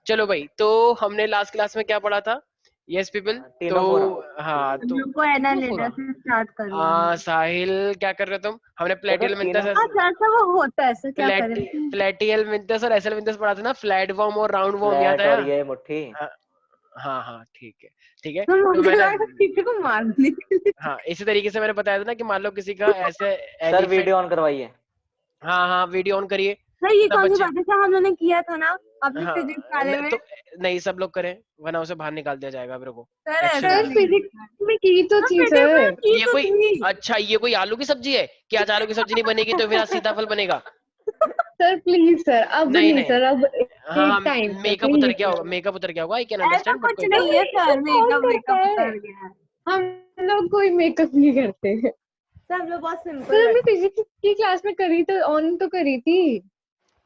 चलो भाई, तो हमने लास्ट क्लास में क्या पढ़ा था? Yes people. तो टीनोफोरा। हाँ, हम तो लोग को एनालिडा से स्टार्ट करना है। साहिल क्या कर रहे हो तुम? हमने प्लेटियल मिंथस, अच्छा अच्छा, वो होता है ऐसा, क्या करें? प्लेटियल मिंथस और एसल मिंथस पढ़ा था ना, फ्लैट वर्म और राउंड वर्म, याद फ्लैट आया? और ये मुट्ठी। हाँ हाँ हाँ, ठीक है ठीक है। तो तो मुझे मैंने, लगा किसी को मारने के लिए। हाँ इसी तरीके से मैंने बताया था ना कि मान लो किसी का ऐसे सर एलिफेंट। वीडियो ऑन करवाइए। हाँ हाँ, वीडियो ऑन करिए। सर ये सब कौन सी बच्चे, बात है सर, हम लोगों ने किया था ना अपने हाँ फिजिक्स वाले में। तो नहीं, सब लोग करें वरना उसे बाहर निकाल दिया जाएगा मेरे को, सर एक्शन ऐसा लेना। सर नहीं होता है। फिजिक्स में की तो हाँ, थी फिजिक्स में सर। की ये तो कोई, थी। अच्छा ये कोई आलू की सब्जी है कि आज आलू की सब्जी नहीं बनेगी तो फिर आज सीताफल बनेगा? सर प्लीज सर, अब नहीं नहीं नहीं, सर, अब हाँ हाँ, एक टाइम सर मेकअप उतर गया प्लीज। होगा, मेकअप उतर गया होगा, आई कैन ऐसा अंडरस्टैंड, बट कुछ कोई बात नहीं है सर, कौन मेकअप करता मेकअप है? उतर गया है। हम लोग कोई मेकअप नहीं करते। सब लोग बहुत सिंपल सर मैं लगते फिजिक्स की क्लास में करी तो ऑन तो करी थी।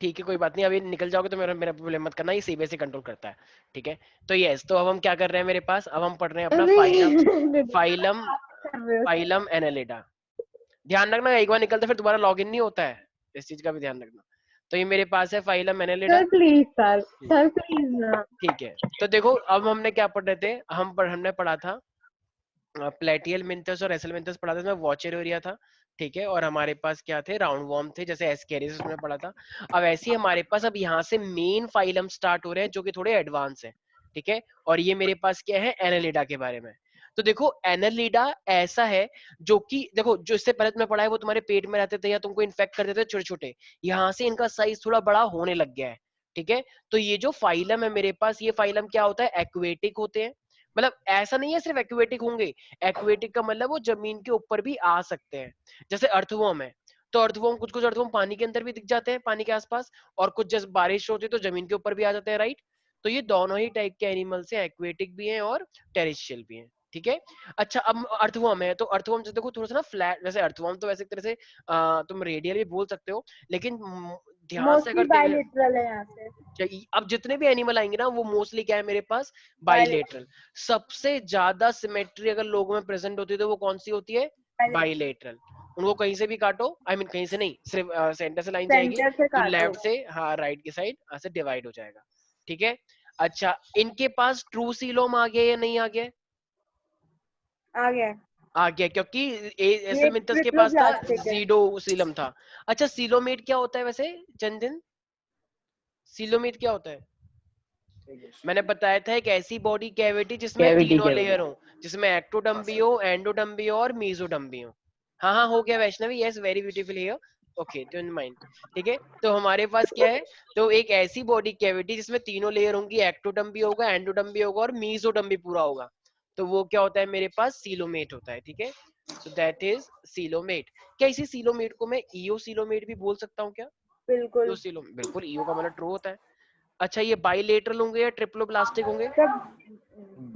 ठीक है, कोई बात नहीं, अभी निकल जाओगे तो मेरा मेरा प्रॉब्लम मत करना, ये सीबीएसई कंट्रोल करता है। ठीक है, तो यस, तो अब हम क्या कर रहे हैं मेरे पास, अब हम पढ़ रहे हैं अपना अरे फाइलम, फाइलम कर रहे हो। Phylum Annelida. ध्यान रखना, एक बार निकलता फिर दोबारा लॉगिन नहीं होता है, इस चीज का भी ध्यान रखना। तो ये मेरे पास है phylum Annelida. Sir please sir please ना। ठीक है, तो देखो अब हमने क्या पढ़ रहे थे, हमने पढ़ा था प्लेटियल मिंथस और एसेलमिंथस पढ़ा था, इसमें वॉचर एरिया था। ठीक है, और हमारे पास क्या थे, राउंड वॉर्म थे, जैसे एस्केरिस में पढ़ा था। अब ऐसे ही हमारे पास अब यहाँ से मेन फाइलम स्टार्ट हो रहे हैं जो कि थोड़े एडवांस है। ठीक है, और ये मेरे पास क्या है, एनालिडा के बारे में। तो देखो एनालिडा ऐसा है जो कि देखो, जो इससे पहले तुमने पढ़ा है वो तुम्हारे पेट में रहते थे या तुमको इन्फेक्ट कर देते थे छोटे छोटे, यहाँ से इनका साइज थोड़ा बड़ा होने लग गया है। ठीक है, तो ये जो फाइलम है मेरे पास, ये फाइलम क्या होता है, एक्वेटिक होते हैं। मतलब ऐसा नहीं है सिर्फ एक्वेटिक होंगे, एक्वेटिक का मतलब वो जमीन के ऊपर भी आ सकते हैं। जैसे अर्थवर्म है, तो अर्थवर्म, कुछ कुछ अर्थवर्म पानी के अंदर भी दिख जाते हैं, पानी के आसपास, और कुछ जैसे बारिश होती है तो जमीन के ऊपर भी आ जाते हैं, राइट? तो ये दोनों ही टाइप के एनिमल्स हैं, एक्वेटिक भी हैं और टेरेस्ट्रियल भी हैं। ठीक है, अच्छा अब अर्थवर्म है, तो अर्थवर्म जैसे देखो थोड़ा सा ना फ्लैट, वैसे अर्थवर्म तो वैसे एक तरह से तुम रेडियल भी बोल सकते हो, लेकिन ध्यान से मोस्टली अगर बायलेटरल है यहाँ से। अब जितने भी एनिमल आएंगे ना वो मोस्टली क्या है मेरे पास, बायलेटरल। बाइलेटरल। सबसे ज्यादा सिमेट्री अगर लोगों में प्रेजेंट होती है तो वो कौन सी होती है, बाइलेटरल। उनको कहीं से भी काटो, आई मीन कहीं से नहीं, सिर्फ सेंटर से लाइन जाएगी सेंटर से तो काटो। लेफ्ट से, हाँ राइट की साइड ऐसे डिवाइड हो जाएगा। ठीक है, अच्छा इनके पास ट्रू सीलोम आ गया या नहीं आ गया? आ गया। आ गया, क्योंकि ये एसेलमिंथस के पास था ट्रिप्लोब्लास्टिक है। सीडो सीलम था। अच्छा सीलोमेट क्या होता है वैसे चंदन, सीलोमेट क्या होता है? मैंने बताया था एक ऐसी बॉडी कैविटी जिसमें कैविटी तीनों कैविटी। लेयर हो, जिसमें एक्टोडर्म भी हो, एंडोडर्म भी हो और मेसोडर्म भी हो। हाँ हाँ, हो गया Vaishnavi, yes very beautiful here. Okay, तो इन माइंड। ठीक है, तो हमारे पास क्या है, तो एक ऐसी बॉडी कैविटी जिसमें तीनों लेयर होंगी, एक्टोडर्म भी होगा, एंडोडर्म भी होगा और मेसोडर्म भी पूरा होगा, तो वो क्या होता है मेरे पास, सीलोमेट होता है। ठीक है, सो दैट इज सीलोमेट। क्या इसी सीलोमेट को मैं ईओ सीलोमेट भी बोल सकता हूँ क्या? बिल्कुल। बिल्कुल, ईओ का मतलब ट्रू होता है। अच्छा ये बाइलेटरल होंगे या ट्रिप्लोब्लास्टिक होंगे? सब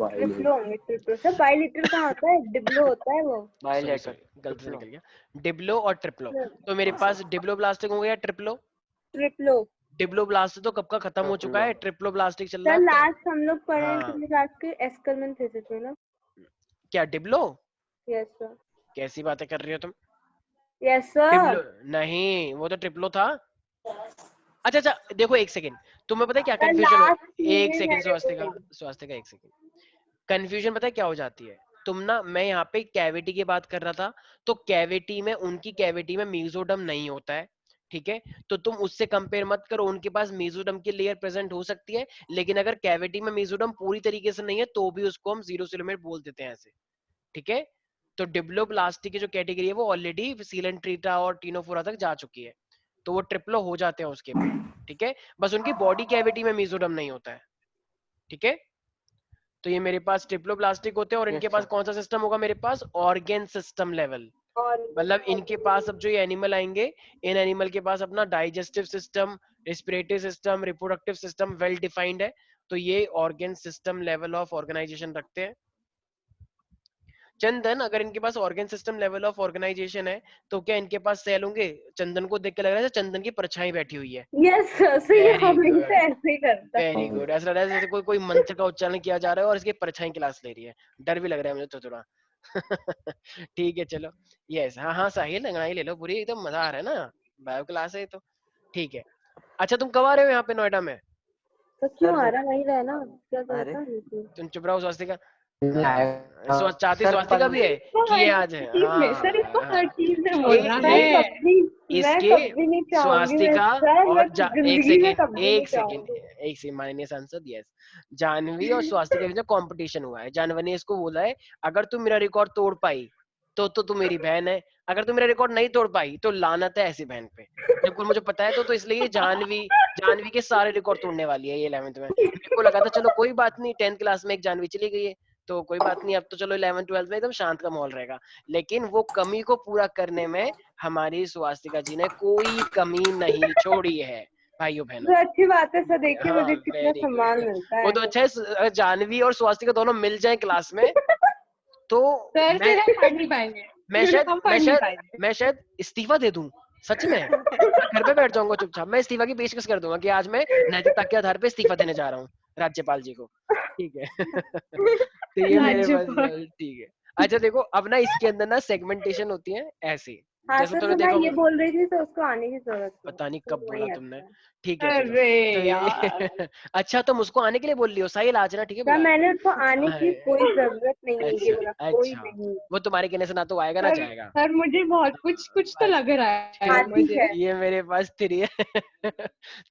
ट्रिप्लो होंगे, ट्रिप्लो। सब बायलेटरल कहाँ होता है, डिप्लो होता है वो। सॉरी बायलेटर। सॉरी, गलती से निकल गया, डिब्लो और ट्रिप्लो। तो मेरे पास डिब्लोब्लास्टिक होंगे या ट्रिप्लो? ट्रिप्लो। डिब्लोब्लास्टिक तो कब का खत्म हो चुका है, ट्रिप्लोब्लास्टिक चल रहा सर है अब तो। लास्ट हम लोग पढ़े हैं हाँ, कितनी क्लास के, एस्कर्मन थीसिस में ना। क्या डिब्लो? Yes sir. कैसी बातें कर रही हो तुम? Yes sir. डिब्लो नहीं, वो तो ट्रिप्लो था। अच्छा अच्छा, देखो एक सेकंड, तुम्हें पता है क्या सर कंफ्यूजन हो, लास्ट एक में सेकंड मैंने स्वास्थ्य बोली। स्वास्थ्य का एक सेकंड, कंफ्यूजन पता है क्या हो जाती है, तुम ना, मैं यहाँ पे कैविटी की बात कर रहा था, तो कैविटी में, उनकी कैविटी में मेसोडर्म नहीं होता है। ठीक है, तो तुम उससे कंपेयर मत करो, उनके पास मेसोडर्म की लेयर प्रेजेंट हो सकती है, लेकिन अगर कैविटी में मेसोडर्म पूरी तरीके से नहीं है तो भी उसको हम जीरो सिलोमेट बोल देते हैं ऐसे। ठीक है, तो डिप्लोब्लास्टी की जो कैटेगरी है वो ऑलरेडी सीलेंट्रीटा और टीनोफोरा तक जा चुकी है, तो वो ट्रिप्लो हो जाते हैं उसके बाद। ठीक है, बस उनकी बॉडी कैविटी में मेसोडर्म नहीं होता है। ठीक है, तो ये मेरे पास ट्रिप्लोप्लास्टिक होते हैं, और इनके यस पास सर। कौन सा सिस्टम होगा मेरे पास, ऑर्गेन सिस्टम लेवल। और मतलब इनके पास अब जो ये एनिमल आएंगे, इन एनिमल के पास अपना digestive system, respiratory system, reproductive system well defined है, तो ये organ system level of organization रखते हैं। चंदन, अगर इनके पास organ system level of organization है तो क्या इनके पास सेल होंगे? चंदन को देख के लग रहा है जैसे चंदन की परछाई बैठी हुई है। यस सर, सही है, वेरी हमेशा गुड, ऐसे ही करता है। वेरी गुड, ऐसा लग रहा है जैसे कोई कोई मंत्र का उच्चारण किया जा रहा है और इसकी परछाई क्लास ले रही है, डर भी लग रहा है मुझे तो थोड़ा। ठीक है चलो, यस, हाँ हाँ साहिल, अंगड़ाई ले लो पूरी, एकदम मजा आ रहा है ना, बायो क्लास है ये तो। ठीक है, अच्छा तुम कब आ रहे हो यहाँ पे नोएडा में? तो क्यों सर, आ रहा, वहीं रहना, क्या अरे। करता है? तुम चुप रहो स्वास्तिका। नहीं आएगा। चाहती सर, स्वास्तिका भी है इसको कि ये हर आज है। चीज में सर, इसको हर चीज में बोल रहा मैं ये है। कभी मैं इसके कभी नहीं चाहूंगी, मैं स्वास्तिका सर, मैं और जिंदगी में कभी नहीं एक सेकंड चाहूंगी। एक सेकंड माननीय सांसद, यस, जानवी और स्वास्तिका के बीच कंपटीशन हुआ है। जानवी ने इसको बोला है अगर तू मेरा रिकॉर्ड तोड़ पाई तो तू मेरी बहन है, अगर तू मेरा रिकॉर्ड नहीं तोड़ पाई तो लानत है ऐसी बहन पे। बिल्कुल मुझे पता है, तो इसलिए जानवी के सारे रिकॉर्ड तोड़ने वाली है ये 11th में। मेरे को लगा था चलो कोई बात नहीं, 10th क्लास में एक जानवी चली गई है तो कोई बात नहीं, अब तो चलो 11th 12th में एकदम शांत का माहौल रहेगा। लेकिन वो कमी को पूरा करने में हमारी स्वास्तिका जी ने कोई कमी नहीं छोड़ी है भाइयों बहनों। तो अच्छी बात है सर, देखिए हाँ, मुझे कितना वेरी सम्मान गुड। मिलता वो है। तो अच्छा है, अगर जानवी और स्वास्तिका दोनों मिल जाए क्लास में तो सर फिर हम पढ़ नहीं पाएंगे। हम पढ़ नहीं पाएंगे। मैं शायद इस्तीफा दे दूं, सच में। मैं घर पे बैठ जाऊंगा चुपचाप, मैं इस्तीफा की पेशकश कर दूंगा कि आज मैं नैतिकता के आधार पे इस्तीफा देने जा रहा हूँ राज्यपाल जी को, ठीक है। तो ये मेरे पास, राज्यपाल। ठीक है। अच्छा देखो, अब ना इसके अंदर ना सेगमेंटेशन होती है ऐसी, हाँ जैसे सर, तुमने तो मैं देखा ये होगा, बोल रही थी तो उसको आने की जरूरत नहीं, पता नहीं तो कब बोला वही तुमने, आता है। ठीक है चलो। अरे तो यार। ये अच्छा तुम उसको आने के लिए बोल रही हो, साहिल आज ना, ठीक है सर बुला लो। मैंने उसको आने की कोई जरूरत नहीं है, ये अच्छा बोला कोई अच्छा, नहीं। वो तुम्हारे कहने से ना तो आएगा ना सर जाएगा। सर मुझे बहुत कुछ तो लग रहा है हाँ ठीक मुझे। है। ये मेरे पास 3 है।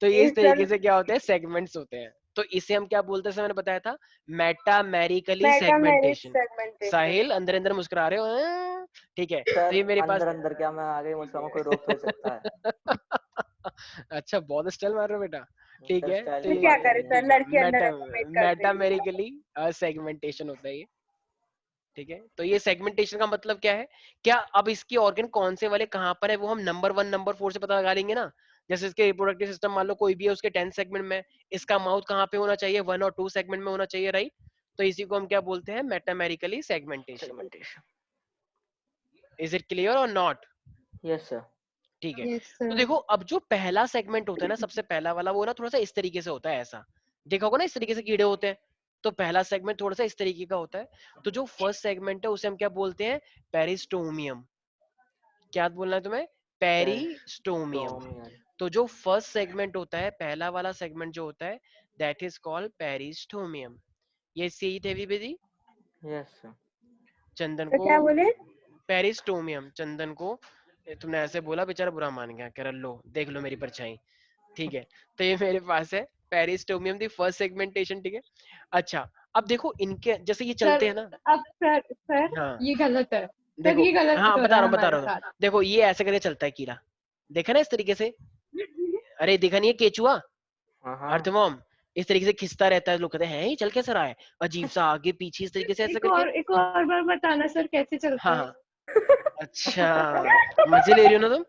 तो ये ये इस तरीके सर से क्या होते हैं, सेगमेंट्स होते हैं। तो इसे हम क्या बोलते हैं, मैंने बताया था, मेटामेरिकली मेटामेरिक सेगमेंटेशन। सेगमेंटेशन। साहिल अंदर अंदर मुस्कुरा रहे हो, हाँ? ठीक है, तो सर ये मेरे पास अंदर अंदर क्या मैं आगे मुझको कोई रोक थोड़ी सकता है। अच्छा बहुत स्टाइल मार रहे हो बेटा, ठीक सर है। स्टाइल तो तो की क्या बात करे नहीं सर, है। लड़की अंडर एस्टिमेट कर देगी। मेटामेरिकली सेगमेंटेशन होता है ये, ठीक है। तो ये सेगमेंटेशन का मतलब क्या है, क्या अब इसकी ऑर्गन कौन से वाले कहाँ पर है वो हम नंबर 1 नंबर 4 से पता लगा लेंगे ना। जैसे इसके रिप्रोडक्टिव सिस्टम मान लो कोई भी है, उसके 10 सेगमेंट में, इसका माउथ कहाँ पे होना चाहिए, 1 और 2 सेगमेंट में होना चाहिए, राइट। तो इसी को हम क्या बोलते हैं, metamerically segmentation. Segmentation. Is it clear और नॉट? Yes sir. ठीक है। यस तो सर। देखो अब जो पहला सेगमेंट होता है ना, सबसे पहला वाला, वो ना थोड़ा सा इस तरीके से होता है, ऐसा देखा होगा ना, इस तरीके से कीड़े होते हैं। तो पहला सेगमेंट थोड़ा सा इस तरीके का होता है। तो जो फर्स्ट सेगमेंट है उसे हम क्या बोलते हैं, पेरिस्टोमियम। क्या बोलना है तुम्हें, पेरिस्टोमियम। तो जो फर्स्ट सेगमेंट होता है, पहला वाला सेगमेंट जो होता है, दैट इज कॉल्ड पेरिस्टोमियम। ये सही थे विधि? Yes sir. चंदन तो को क्या बोले? पेरिस्टोमियम, चंदन को तुमने ऐसे बोला, बेचारा बुरा मान गया, कह रहा लो देख लो मेरी परछाई, ठीक है। तो ये मेरे पास है पेरिस्टोमियम दी फर्स्ट सेगमेंटेशन, ठीक है। अच्छा अब देखो इनके जैसे ये सर चलते हैं ना, अब सर हाँ ये गलत है। सर देखो, ये गलत हाँ हो रहा है बता हमारे रहा हूँ, साथ। देखो ये ऐसे करके चलता है कीड़ा, देखा ना इस तरीके से, अरे देखा नहीं है केचुआ, हाँ हाँ। अर्थवर्म, इस तरीके से खिंचता रहता है, लोग कहते हैं ये चल कैसे रहा है, अजीब सा आगे पीछे इस तरीके से ऐसे करके। एक और बार बताना सर कैसे चलता हाँ है। हाँ, अच्छा मजे ले रही हो ना तुम,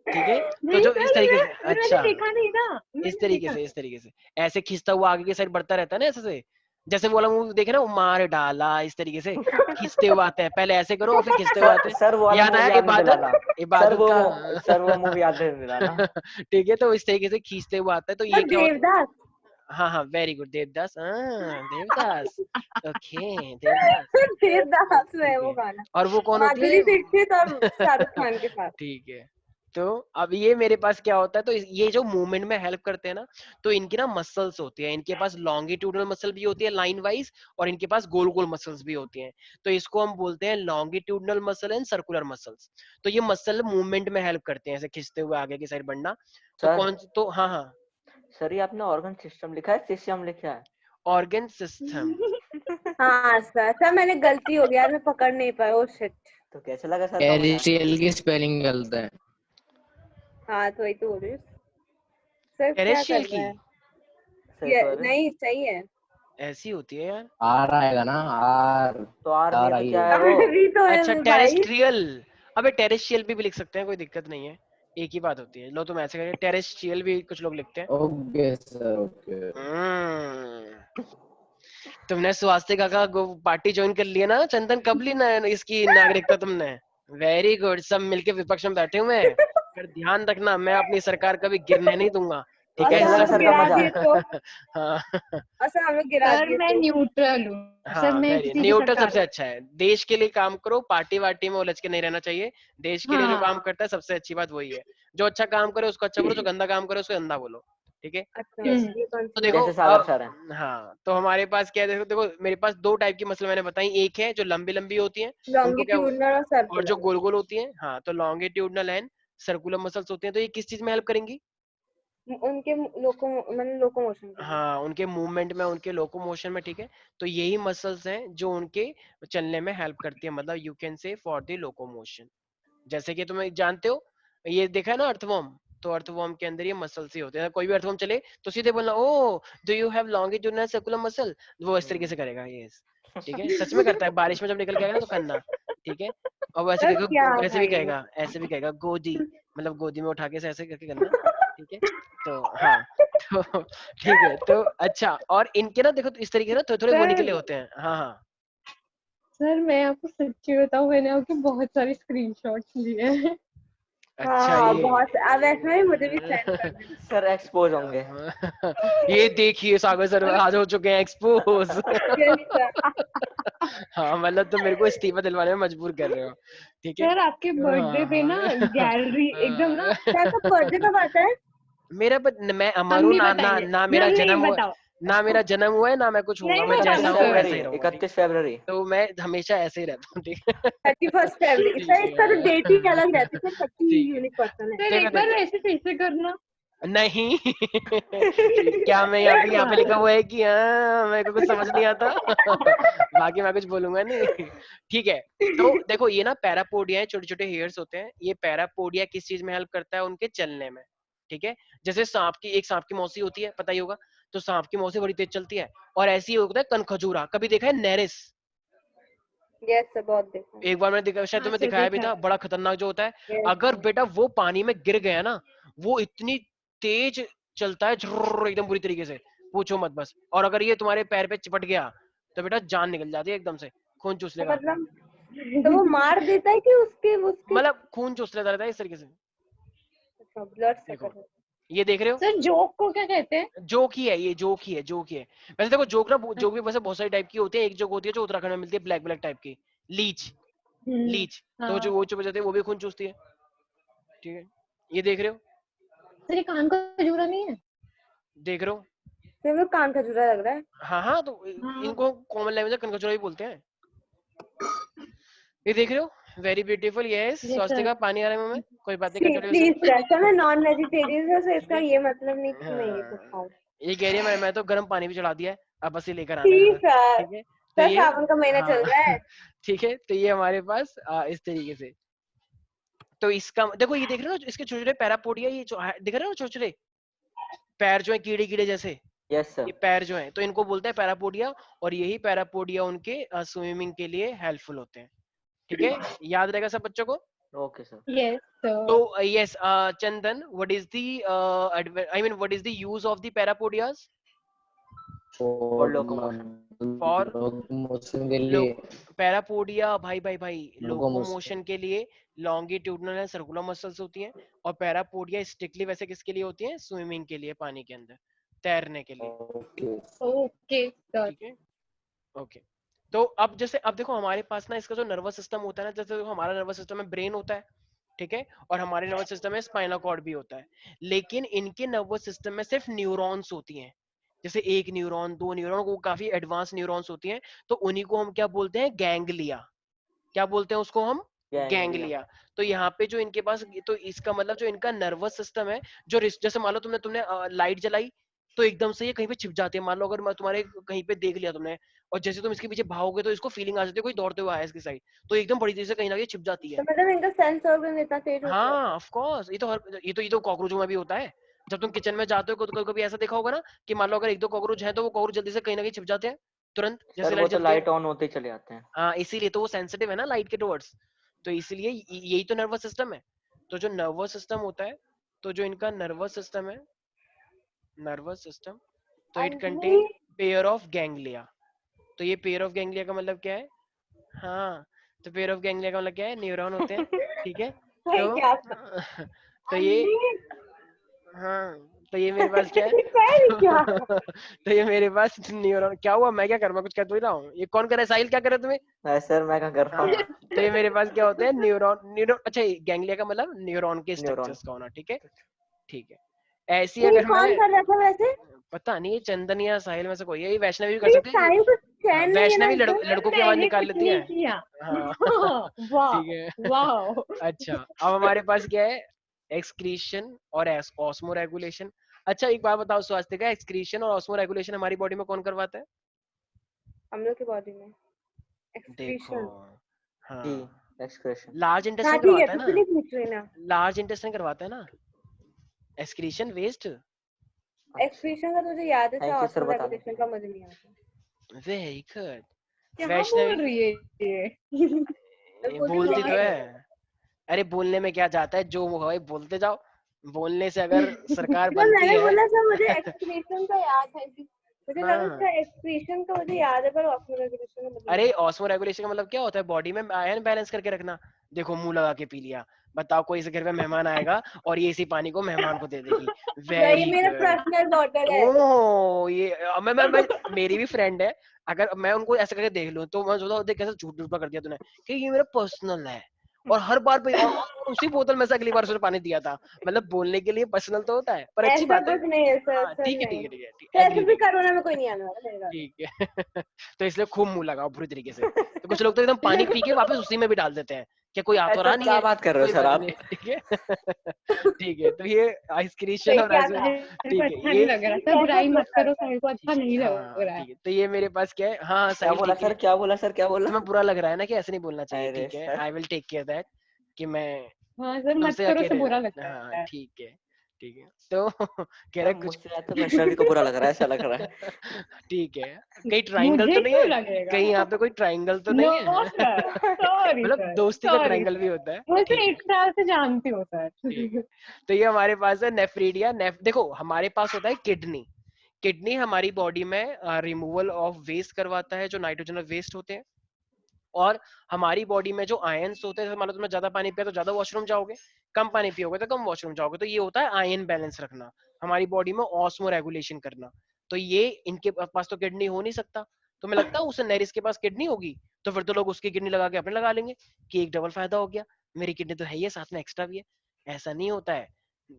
ठीक है। तो नहीं जो इस सर, तरीके से, मैंने अच्छा देखा नहीं ना, इस मैंने तरीके देखा। से, इस तरीके से ऐसे खींचता हुआ आगे की साइड बढ़ता रहता है ना, ऐसे से, जैसे वो वाला मूवी देखे ना, मार डाला, इस तरीके से खींचते हुए आते हैं, पहले ऐसे करो और फिर खींचते हुए आते हैं। सर वो वाला याद आया मूवी याद नहीं इबादत, दिलाना। इबादत का। सर वो मूवी याद नहीं दिलाना। ठीक है, तो इस तरीके से खींचते हुए आता है, तो तो ये क्या होता देवदास। है, हाँ हाँ very good, Devdas, Devdas, okay Devdas, Devdas में है ठीक वो है। गाना, और वो कौन होती माधुरी है? दीक्षित और शाहरुख खान के साथ। ठीक है। तो अब ये मेरे पास क्या होता है, तो ये जो मूवमेंट में हेल्प करते हैं ना, तो इनकी ना मसल्स होती है, इनके पास लॉन्गिट्यूडनल मसल भी होती है लाइन वाइज, और इनके पास गोल गोल मसल्स भी होती हैं। तो इसको हम बोलते हैं longitudinal muscle and circular muscles. तो ये मसल मूवमेंट में हेल्प करते हैं, ऐसे खींचते हुए आगे की साइड बढ़ना। तो सर कौन, तो हाँ हाँ, सर ये आपने ऑर्गन सिस्टम लिखा है, सिस्टम लिखा है? Organ system. हाँ सर मैंने गलती हो गया यार, मैं पकड़ नहीं पाया, ओ शिट। तो कैसे लगा सर का मजाक? पेरिस्टियल की स्पेलिंग गलत है। हाँ तो वही तो बोल रही हूँ। सर क्या टेरेस्ट्रियल कर की रहा है? सही ये कह रहे? नहीं सही है। ऐसी होती है यार। आर आएगा ना, आर। तो आर नहीं है तो क्या है अभी वो? भी तो अच्छा है भाई। टेरेस्ट्रियल, अबे टेरेस्ट्रियल भी लिख सकते हैं, कोई दिक्कत नहीं है, एक ही बात होती है। लो तुम ऐसे करके टेरेस्ट्रियल भी कुछ लोग लिखते हैं। Okay sir, okay. तुमने स्वास्तिका का पार्टी ज्वाइन कर लिया ना चंदन, कब ली ना इसकी नागरिकता तुमने? वेरी गुड, सब मिलके विपक्ष में बैठे हुए हैं। पर ध्यान रखना, मैं अपनी सरकार कभी गिरने नहीं दूंगा, ठीक है? और कैसे लगा हम सर लोग का गिरा दिए मजाक? तो, हाँ और हम लोग गिरा सर दिए मैं तो। न्यूट्रल हूँ। सर हाँ मैं वेरी किसी की न्यूट्रल सरकार। सबसे अच्छा है, देश के लिए काम करो, पार्टी वार्टी में उलझ के नहीं रहना चाहिए। देश के लिए जो काम हाँ करता है सबसे अच्छी बात वही है, जो अच्छा काम करे उसको अच्छा बोलो, जो गंदा काम करे उसको गंदा बोलो, ठीक है। अच्छा यस ये कौन तो सी देखो जैसे सागर सर है। हाँ तो हमारे पास क्या है, देखो देखो मेरे पास दो टाइप की मसल मैंने बताई, एक है जो लंबी लंबी होती हैं उनको क्या, लॉन्गिट्यूडनल और और जो सर्कुलर, गोल गोल होती हैं, हाँ तो लॉन्गिट्यूडनल एंड सर्कुलर मसल्स होती हैं। तो ये किस चीज में हेल्प करेंगी? उनके लोकोमोशन के लिए। हाँ उनके मूवमेंट में, उनके लोकोमोशन में, ठीक है। तो यही मसल्स हैं जो उनके चलने में हेल्प करती है, मतलब you can say for the locomotion. जैसे कि तुम्हें जानते हो, ये देखा है ना अर्थवर्म, तो अर्थवर्म के अंदर ये मसल्स ही होते हैं। कोई भी अर्थवर्म चले तो सीधे बोलना oh do you have longitudinal circular muscle, वो इस तरीके से करेगा ये, ठीक है। सच में करता है, बारिश में जब निकल के आएगा ना तो करना, ठीक है। और वैसे सर क्या कहेगा, ऐसे भी भाई कहेगा, ऐसे भी कहेगा गोदी, मतलब गोदी में उठा के ऐसे करके करना, ठीक है। तो हाँ तो ठीक है। तो अच्छा, और इनके ना देखो इस तरीके ना थोड़े थोड़े वो निकले सर होते हैं। हाँ हाँ सर मैं आपको सच्ची बताऊं, मैंने आपके बहुत सारे स्क्रीनशॉट्स लिए हैं। अच्छा हाँ ये बहुत, अब ऐसा ही मुझे भी सेंड कर देना। सर एक्सपोज होंगे। ये देखिए सागर सर आज हो चुके हैं एक्सपोज। Yes sir. हाँ मतलब तुम मेरे को इस्तीफा दिलवाने में मजबूर कर रहे हो, ठीक है। सर आपके बर्थडे पे ना गैलरी एकदम ना, सर का बर्थडे कब आता है? मेरा मैं अमर हम हूँ नहीं ना, ना बताएंगे, ना मेरा हम नहीं जन्म हुआ, बताओ, ना मेरा जन्म हुआ है, ना मैं कुछ नहीं होऊंगा, मैं जैसा 31 हूँ बताऊंगा। वैसे फरवरी ही रहूंगा, ठीक 31 फरवरी। तो मैं हमेशा ऐसे ही रहता हूँ, ठीक है। 31 फरवरी सर, इसका तो डेट ही अलग रहती है सर, सच्ची ठीक है, यूनिक पर्सन है। सर देखो एक बार देखो वैसे फिर से करना। नहीं। क्या मैं यहाँ पे लिखा हुआ है कि हाँ मेरे को कुछ समझ नहीं आता। बाकी मैं कुछ बोलूंगा नहीं, ठीक है। तो देखो ये ना पैरापोडिया है, छोटे छोटे हेयर्स होते हैं। ये पैरापोडिया किस चीज में हेल्प करता है? उनके चलने में, ठीक है। जैसे सांप की मौसी होती है, पता ही होगा। तो सांप की मौसी बड़ी तेज चलती है, और ऐसी ही होता है कनखजूरा, कभी देखा है नेरिस? यस सर बहुत देखा है। एक बार मैंने देखा, शायद हाँ तुम्हें सर दिखाया भी देखा था, है। बड़ा खतरनाक जो होता है। यस अगर सर। बेटा वो पानी में गिर गया ना, वो इतनी तेज चलता है झुर्र, एकदम बुरी तरीके से, पूछो मत बस। और अगर ये तुम्हारे पैर पे चिपट गया तो बेटा जान निकल जाती है एकदम से, खून चूस तो लेगा। मतलब तो वो मार देता है कि उसके उसके मतलब खून चूस लेता रहता है इस तरीके से। ब्लड देखो सकर है। ये देख रहे हो, सर जोक को क्या कहते हैं? जोक ही है ये, जोक ही है, जोक ही है। वैसे देखो जोक ना, जोक भी वैसे बहुत सारी टाइप की होती है। एक जोक होती है जो उत्तराखंड में मिलती है, ब्लैक ब्लैक टाइप की, लीच, लीच। तो जो हाँ वो चुप जाते हैं वो भी खून चूसती है, ठीक है। ये देख रहे हो, सर, ये कान का खजूरा नहीं है? देख रहे हो। तो वो कान खजूरा लग रहा है। हाँ हाँ तो हाँ इनको कॉमन लैंग्वेज में कनकचोरा ही बोलते हैं। ये देख रहे हो, वेरी ब्यूटीफुल, यस। यस स्वास्थ्य सर। का पानी आ रहा है मुंह में, कोई बात नहीं, सी कंटिन्यू से। प्लीज सर, सर मैं नॉन वेजिटेरियन हूँ, तो ठीक इसका है, ये मतलब नहीं कि मैं ये सब हाँ। खाऊं। ये कह रही है मैं तो गर्म पानी भी चढ़ा दिया है, अब बस ये लेकर आना है प्लीज जरा, सर, ठीक है। तो सर ये सावन का महीना हाँ चल रहा है। ठीक है। तो ये हमारे पास इस तरीके से। तो इसका देखो, ये देख रहे हो ना, इसके छोटे छोटे पैरापोडिया, ये जो दिख रहे हो ना, छोटे छोटे पैर जो है कीड़े कीड़े जैसे, यस सर। ये पैर जो है, तो इनको बोलते हैं पैरापोडिया। और यही पैरापोडिया उनके स्विमिंग के लिए हेल्पफुल होते हैं, ठीक है। याद रहेगा सब बच्चों को। Okay sir. यस तो sir. yes, Chandan, what is the I mean, what is the use of the parapodias for locomotion. for locomotion के लोग? लिए पैरापोडिया भाई भाई भाई लोकोमोशन लोकोमोशन के लिए लॉन्गिट्यूडनल एंड सर्कुलर मसल्स होती हैं। और पैरापोडिया स्ट्रिक्टली वैसे किसके लिए होती हैं? स्विमिंग के लिए, पानी के अंदर तैरने के लिए, ओके ओके सर। ठीक है। ओके। तो अब जैसे, अब देखो हमारे पास ना इसका जो नर्वस सिस्टम होता है ना, जैसे देखो हमारा नर्वस सिस्टम में ब्रेन होता है, ठीक है। और हमारे नर्वस सिस्टम में स्पाइनल कॉर्ड भी होता है। लेकिन इनके नर्वस सिस्टम में सिर्फ न्यूरॉन्स होती हैं। जैसे एक न्यूरॉन, दो न्यूरॉन, वो काफी एडवांस न्यूरॉन्स होती हैं। तो उन्हीं को हम क्या बोलते हैं? गैंग्लिया। क्या बोलते हैं उसको हम? गैंग्लिया। गैंग्लिया। तो यहाँ पे जो इनके पास, तो इसका मतलब जो इनका नर्वस सिस्टम है, जो जैसे मान लो तुमने तुमने लाइट जलाई, तो एकदम से ये कहीं पे छिप जाते हैं। मान लो अगर मैं तुम्हारे कहीं पे देख लिया तुमने, और जैसे तुम इसके पीछे भागोगे तो इसको फीलिंग आ जाती है कोई दौड़ते हुए आया इसकी साइड, तो एकदम बड़ी तेजी से कहीं ना कहीं छिप जाती तो है। मतलब इनका सेंस ऑर्गन इतना तेज होता है। हाँ ऑफ कोर्स, ये तो कॉकरोचों में भी होता है। जब तुम किचन में जाते हो तो कभी ऐसा देखा होगा ना, कि मान लो अगर एक दो कॉकरोच है, तो वो कॉकरोच जल्दी से कहीं ना कहीं छिप जाते हैं तुरंत, सर जैसे वो लाइट तो जलती है। लाइट ऑन होते ही चले जाते हैं। हाँ इसीलिए तो वो सेंसिटिव है ना लाइट के टुवर्ड्स। तो इसलिए यही तो नर्वस सिस्टम है। तो जो नर्वस सिस्टम होता है, तो जो इनका नर्वस सिस्टम है, नर्वस सिस्टम, तो it Anjali contain pair of ganglia. तो ये पेयर ऑफ गैंग्लिया का मतलब क्या है? हाँ, तो पेयर ऑफ गैंग्लिया का मतलब क्या है? न्यूरॉन होते हैं, ठीक है। भाई तो क्या तो ये, अंजलि हाँ, तो ये मेरे पास क्या है? पैर क्या तो ये मेरे पास न्यूरॉन, क्या हुआ? मैं क्या कर, मैं कुछ कह तो ही रहा हूँ। ये कौन कर रहा है? साहिल क्या कर रहा है तुम्हें? नहीं सर मैं क्या कर रहा हाँ, हूँ। तो ये मेरे पास क्या होते हैं? न्यूरॉन, न्यूरॉन, अच्छा गैंग्लिया का मतलब न्यूरॉन के न्यूरॉन। स्ट्रक्चर्स का होना, ठीक है, ठीक है। ऐसी ये अगर कौन मैं कर रहा था वैसे? पता नहीं चंदन या साहिल में से कोई है, ये वैष्णवी भी कर ये सकती है साहिल को चैन नहीं है ना वैष्णवी एकदम? लड़कों की आवाज मैंने निकाल कुछ लेती है। नहीं किया। हाँ वाह ठीक है वाह। अच्छा अब हमारे पास क्या है एक्सक्रीशन और ऑस्मो रेगुलेशन। अच्छा एक बात बताओ स्वास्थ्य का एक्सक्रीशन और ऑस्मो रेगुलेशन हमारी बॉडी में कौन करवाता है? हम लोग की बॉडी में देखो एक्सक्रीशन। जी हाँ एक्सक्रेशन। लार्ज हाँ इंटेस्टाइन ठीक है, करवाता है कुछ ना, नहीं पूछ रही ना। लार्ज इंटेस्टाइन करवाता है ना एक्सक्रीशन वेस्ट। अच्छा एक्सक्रीशन का तुझे याद है, थैंक यू सर ऑस्मो बताने के रेगुलेशन लिए। का मुझे नहीं आता। वेरी गुड क्या वैष्णवी बोल रही है ये? मैं बोल रही हूँ बोलती तो वेरी है। गुड। अरे बोलने में क्या जाता है जो वो है बोलते जाओ। बोलने से अगर सरकार तो बनती मैंने है बोला सर मुझे एक्सक्रीशन का याद है कि मुझे लगा हाँ उसका एक्सक्रीशन का मुझे याद है, पर ऑस्मो रेगुलेशन का मुझे नहीं अरे याद। ऑस्मो रेगुलेशन का मतलब क्या होता है बॉडी में आयरन बैलेंस करके रखना। देखो मुंह लगा के पी लिया बताओ कोई इस घर में मेहमान आएगा और ये इसी पानी को मेहमान को दे देगी। वही वेरी मेरा गुड पर्सनल बॉटल है। ओह ये मैं मेरी भी फ्रेंड है। अगर मैं उनको ऐसे करके देख लूं तो मैं सोचता हूँ देख कैसे झूठ झूठा कर दिया तूने कि ये मेरा पर्सनल है और हर बार पे और उसी बोतल में से अगली बार उसने पानी दिया था। मतलब बोलने के लिए पर्सनल तो होता है पर अच्छी ऐसा बात है। कुछ नहीं है सर, हाँ सर ठीक है ठीक नहीं। है ठीक है तो एग्री ऐसे भी एग्री कोरोना में कोई नहीं आने वाला मेरे घर। ठीक है तो इसलिए खूब मुंह लगाओ पूरी तरीके से। तो कुछ लोग तो एकदम पानी पी के वापस उसी में भी डाल देते हैं क्या कोई आ तो रहा सर नहीं क्या है बात कर रहे हो कोई सर बात आप? नहीं ठीक है ठीक है तो ये आइसक्रीशन सही और क्या ऐसे कहा? साहिल को ठीक अच्छा है नहीं ये लग रहा, सब कैसे बुराई मत बोला करो, था? साहिल को अच्छा नहीं लग हाँ रहा है। ठीक है तो ये मेरे पास क्या है हाँ हाँ क्या साहिल बोला ठीक सर, है। क्या बोला सर, क्या बोला? तुम्हें बुरा लग रहा है ना कि ऐसे नहीं बोलना चाहिए अरे ठीक है sir I will take care that कि मैं हाँ सर मत तुमसे करो, से अकेले बुरा लगता हाँ है। ठीक है तो कह सर रहे कुछ मुझसे ज्यादा वैष्णवी को बुरा लग रहा है, ऐसा लग रहा है। ठीक है कहीं ट्रायंगल मुझे तो नहीं क्यों है लगेगा? कहीं यहाँ पे कोई ट्रायंगल तो नो नहीं है सर, सॉरी मतलब सर, दोस्ती का सॉरी ट्रायंगल भी सर, होता है मैं ठीक उसे है 1 साल से जानती हूँ सर। ठीक है तो ये हमारे पास है नेफ्रीडिया देखो हमारे पास होता है किडनी। किडनी हमारी बॉडी में रिमूवल ऑफ वेस्ट करवाता है जो नाइट्रोजनस वेस्ट होते हैं। और हमारी बॉडी में जो आयन्स होते हैं जैसे मान लो तुमने ज्यादा पानी पिया तो ज्यादा वॉशरूम जाओगे कम पानी पियोगे तो कम वॉशरूम जाओगे तो ये होता है आयन बैलेंस रखना हमारी बॉडी में ऑस्मो रेगुलेशन करना। तो ये इनके पास तो किडनी हो नहीं सकता। तुम्हें लगता है उसे नेरिस के पास किडनी होगी तो फिर तो लोग उसकी किडनी लगा के अपने लगा लेंगे कि एक डबल फायदा हो गया मेरी किडनी तो है ही है साथ में एक्स्ट्रा भी है। ऐसा नहीं होता है।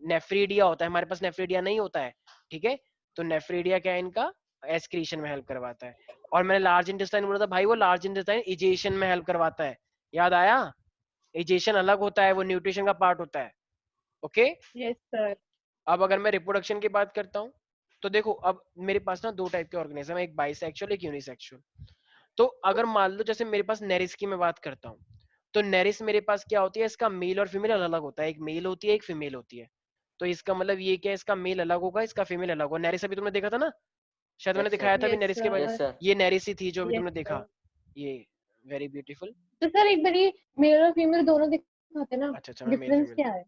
नेफ्रीडिया होता है हमारे पास नेफ्रीडिया नहीं होता है ठीक है। तो नेफ्रीडिया क्या है इनका एस्क्रीशन में हेल्प करवाता है। और मैंने लार्ज इंटेस्टाइन बोला था भाई वो लार्ज इंटेस्टाइन इजेशन में हेल्प करवाता है। याद आया इजेशन अलग होता है वो न्यूट्रिशन का पार्ट होता है। Okay yes sir. अब अगर मैं रिप्रोडक्शन की बात करता हूँ तो देखो अब मेरे पास ना दो टाइप के ऑर्गेनिज्म है एक बाइसेक्सुअल एक यूनिसेक्सुअल। तो अगर मान लो जैसे मेरे पास नेरिस की मैं बात करता हूँ तो नेरिस मेरे पास क्या होती है इसका मेल और फीमेल अलग अलग होता है एक मेल होती है एक फीमेल होती है। तो इसका मतलब ये क्या है इसका मेल अलग होगा इसका फीमेल अलग होगा। नेरिस अभी तुमने देखा था ना शायद मैंने यस सर, दिखाया था अभी यस नेरिस के बारे में। Yes sir, sir. ये नेरिस ही थी जो अभी यस तुमने देखा। सर। ये वेरी ब्यूटीफुल। तो सर एक बारी मेल और फीमेल दोनों दिखाते ना, अच्छा मैं मेल डिफरेंस फीमेल क्या है?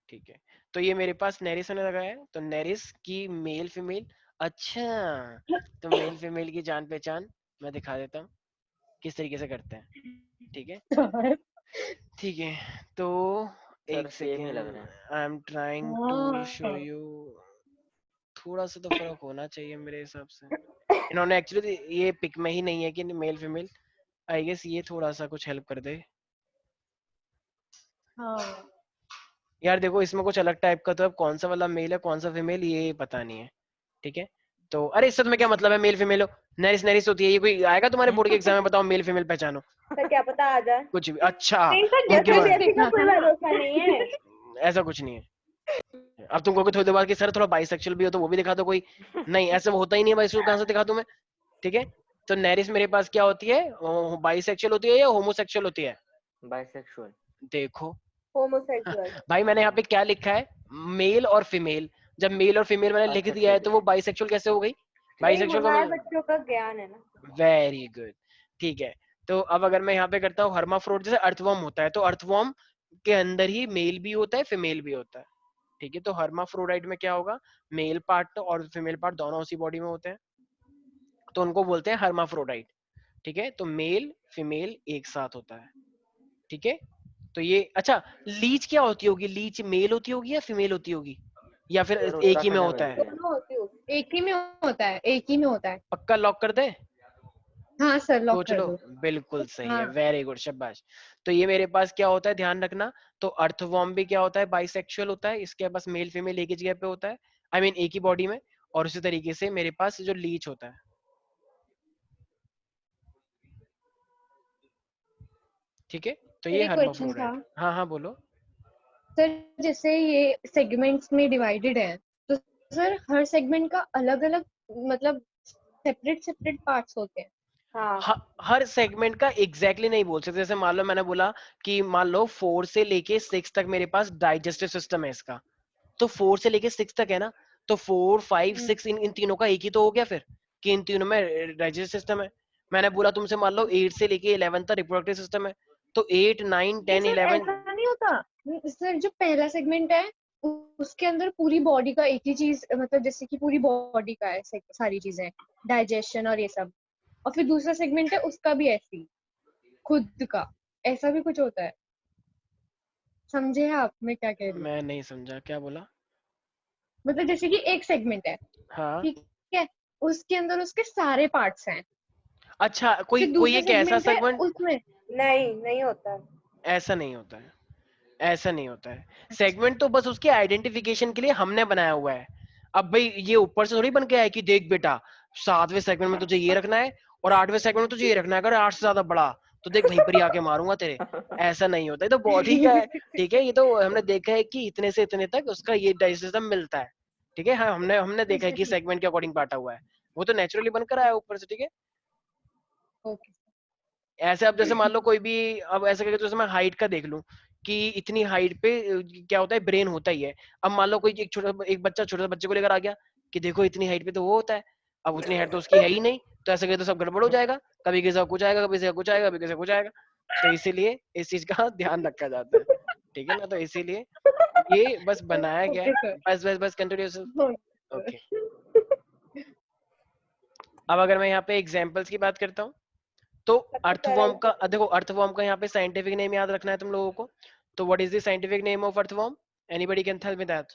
ठीक है। तो ये मेरे पास नेरिस होने लगा है तो नेरिस की मेल फीमेल। अच्छा तो मेल फीमेल की जान पहचान मैं दिखा देता हूँ किस तरीके से करते हैं ठीक है। सर ठीक है तो सर एक सेम ही लग रहे हैं। Second I am trying to show हाँ यू। थोड़ा सा तो फर्क होना चाहिए मेरे हिसाब से। इन्होंने एक्चुअली ये पिक में ही नहीं है कि मेल फीमेल। आई गेस ये थोड़ा सा कुछ हेल्प कर दे। हाँ यार देखो इसमें कुछ अलग टाइप का तो अब कौन सा वाला मेल है कौन सा फीमेल ये पता नहीं है ठीक है। तो अरे इससे तुम्हें क्या मतलब है मेल फीमेल हो नेरिस नेरिस होती है ये कोई आएगा तुम्हारे बोर्ड के एग्जाम में बताओ मेल फीमेल पहचानो सर क्या पता आ जाए। कुछ भी। अच्छा नहीं सर, उनके जैसे बाद जैसे का देखना कोई था ना। भरोसा नहीं है। ऐसा कुछ नहीं है। अब तुम कहोगे थोड़ी देर बाद कि सर थोड़ा बाइसेक्सुअल भी हो तो वो भी दिखा दो कोई। नहीं ऐसा होता ही नहीं है बाइसेक्सुअल कहाँ से दिखा दूं मैं ठीक है। तो नेरिस मेरे पास क्या होती है बाइसेक्सुअल होती है या होमोसेक्सुअल होती है। बाइसेक्सुअल। देखो होमोसेक्सुअल। भाई मैंने यहाँ पे क्या लिखा है मेल और फीमेल। जब मेल और फीमेल मैंने लिख अच्छा दिया है ठीक तो है वो ठीक बाइसेक्सुअल कैसे हो गई। यही बाइसेक्सुअल का हमारे मतलब बच्चों का ज्ञान है ना। वेरी गुड ठीक है। तो अब अगर मैं यहाँ पे करता हूँ हर्माफ्रोड जैसे अर्थवर्म होता है तो अर्थवर्म के अंदर ही मेल भी होता है फीमेल भी होता है ठीक है। तो हर्माफ्रोडाइट में क्या होगा मेल पार्ट और फीमेल पार्ट दोनों उसी बॉडी में होते हैं तो उनको बोलते हैं हर्माफ्रोडाइट ठीक है। तो मेल फीमेल एक साथ होता है ठीक है। तो ये अच्छा लीच क्या होती होगी लीच मेल होती होगी या फीमेल होती होगी या फिर सर एक ही में उत्तराखंड में होता मिलती है। है। दोनों होती होगी। एक ही में होता है, एक ही में होता है। पक्का लॉक कर दे हाँ सर लॉक सोच कर लो दो। बिल्कुल सही है हाँ वेरी गुड शाबाश। तो ये मेरे पास क्या होता है ध्यान रखना। तो अर्थवर्म भी क्या होता है बाइसेक्सुअल होता है इसके पास मेल फीमेल एक ही जगह पे होता है। आई मीन एक ही बॉडी में। और उसी तरीके से मेरे पास जो लीच होता है, ठीक है, तो ये मेरा क्वेश्चन था हर्माफ्रोडाइट। हाँ हाँ बोलो। सर, जैसे ये सेगमेंट्स में डिवाइडेड है, तो सर हर सेगमेंट का अलग अलग मतलब सेपरेट सेपरेट पार्ट्स होते हैं। हाँ हर सेगमेंट का एग्जैक्टली नहीं बोल सकते। जैसे मान लो मैंने बोला कि मान लो 4 से लेके 6 तक मेरे पास डाइजेस्टिव सिस्टम है इसका, तो 4 से लेके 6 तक है ना, तो 4 5 6 इन तीनों का एक ही तो हो गया फिर, कि इन तीनों में डाइजेस्टिव सिस्टम है। मैंने बोला तुमसे मान लो 8 से लेके 11 तक रिप्रोडक्टिव सिस्टम है, तो 8 9 नहीं 10 सर, 11। ऐसा नहीं होता सर। जो पहला सेगमेंट है उसके अंदर पूरी बॉडी का एक ही चीज, मतलब जैसे कि पूरी बॉडी का है सारी चीजें, डाइजेशन और ये सब। और फिर दूसरा सेगमेंट है उसका भी ऐसी खुद का, ऐसा भी कुछ होता है। समझे आप मैं क्या कह रही हूँ? मैं नहीं समझा, क्या बोला? मतलब जैसे कि एक सेगमेंट है, हाँ ठीक है, उसके अंदर उसके सारे पार्ट्स हैं। अच्छा, कोई फिर कोई दूसरा एक ऐसा सेगमेंट है सेगमेंट, उसमें। नहीं नहीं होता है। ऐसा नहीं होता है, ऐसा नहीं होता है। सेगमेंट तो बस उसके आइडेंटिफिकेशन के लिए हमने बनाया हुआ है। अब भाई ये ऊपर से थोड़ी बन के आया कि देख बेटा 7वें सेगमेंट में तुझे ये रखना है और 8वें सेगमेंट में तुझे ये रखना है, अगर 8 से ज्यादा बड़ा तो देख वहीं पर ही आके मारूंगा तेरे। ऐसा नहीं होता, ये तो बॉडी का है, ठीक है, ये तो हमने देखा है कि इतने से इतने तक उसका ये डाइजेस्ट सिस्टम मिलता है, ठीक है। हाँ हमने हमने देखा है अच्छा कि ठीक, सेगमेंट के अकॉर्डिंग बांटा हुआ है, वो तो नेचुरली बनकर आया ऊपर से, ठीक है। ओके। ऐसे अब जैसे मान लो कोई भी, अब ऐसे करके जैसे मैं हाइट का देख लूं कि इतनी हाइट पे क्या होता है, ब्रेन होता ही है। अब मान लो कोई एक बच्चा छोटे से बच्चे को लेकर आ गया कि देखो इतनी हाइट पे तो वो होता है, अब उतनी हाइट तो उसकी है ही नहीं, तो ऐसे करके तो सब गड़बड़ हो जाएगा, कभी किसी का कुछ आएगा, कभी किसी का कुछ आएगा, कभी किसी का कुछ आएगा। तो इसीलिए इस चीज का ध्यान रखा जाता है, ठीक है ना, तो इसीलिए ये बस बनाया गया है। Okay sir. बस बस बस कंटिन्यू। ओके ओके, अब अगर मैं यहाँ पे एग्जाम्पल्स की बात करता हूँ, तो सबसे पहला अर्थवॉर्म का देखो, अर्थवॉर्म का यहाँ पे साइंटिफिक नेम याद रखना है तुम लोगों को। तो what is the scientific name of earthworm? Anybody can tell me that?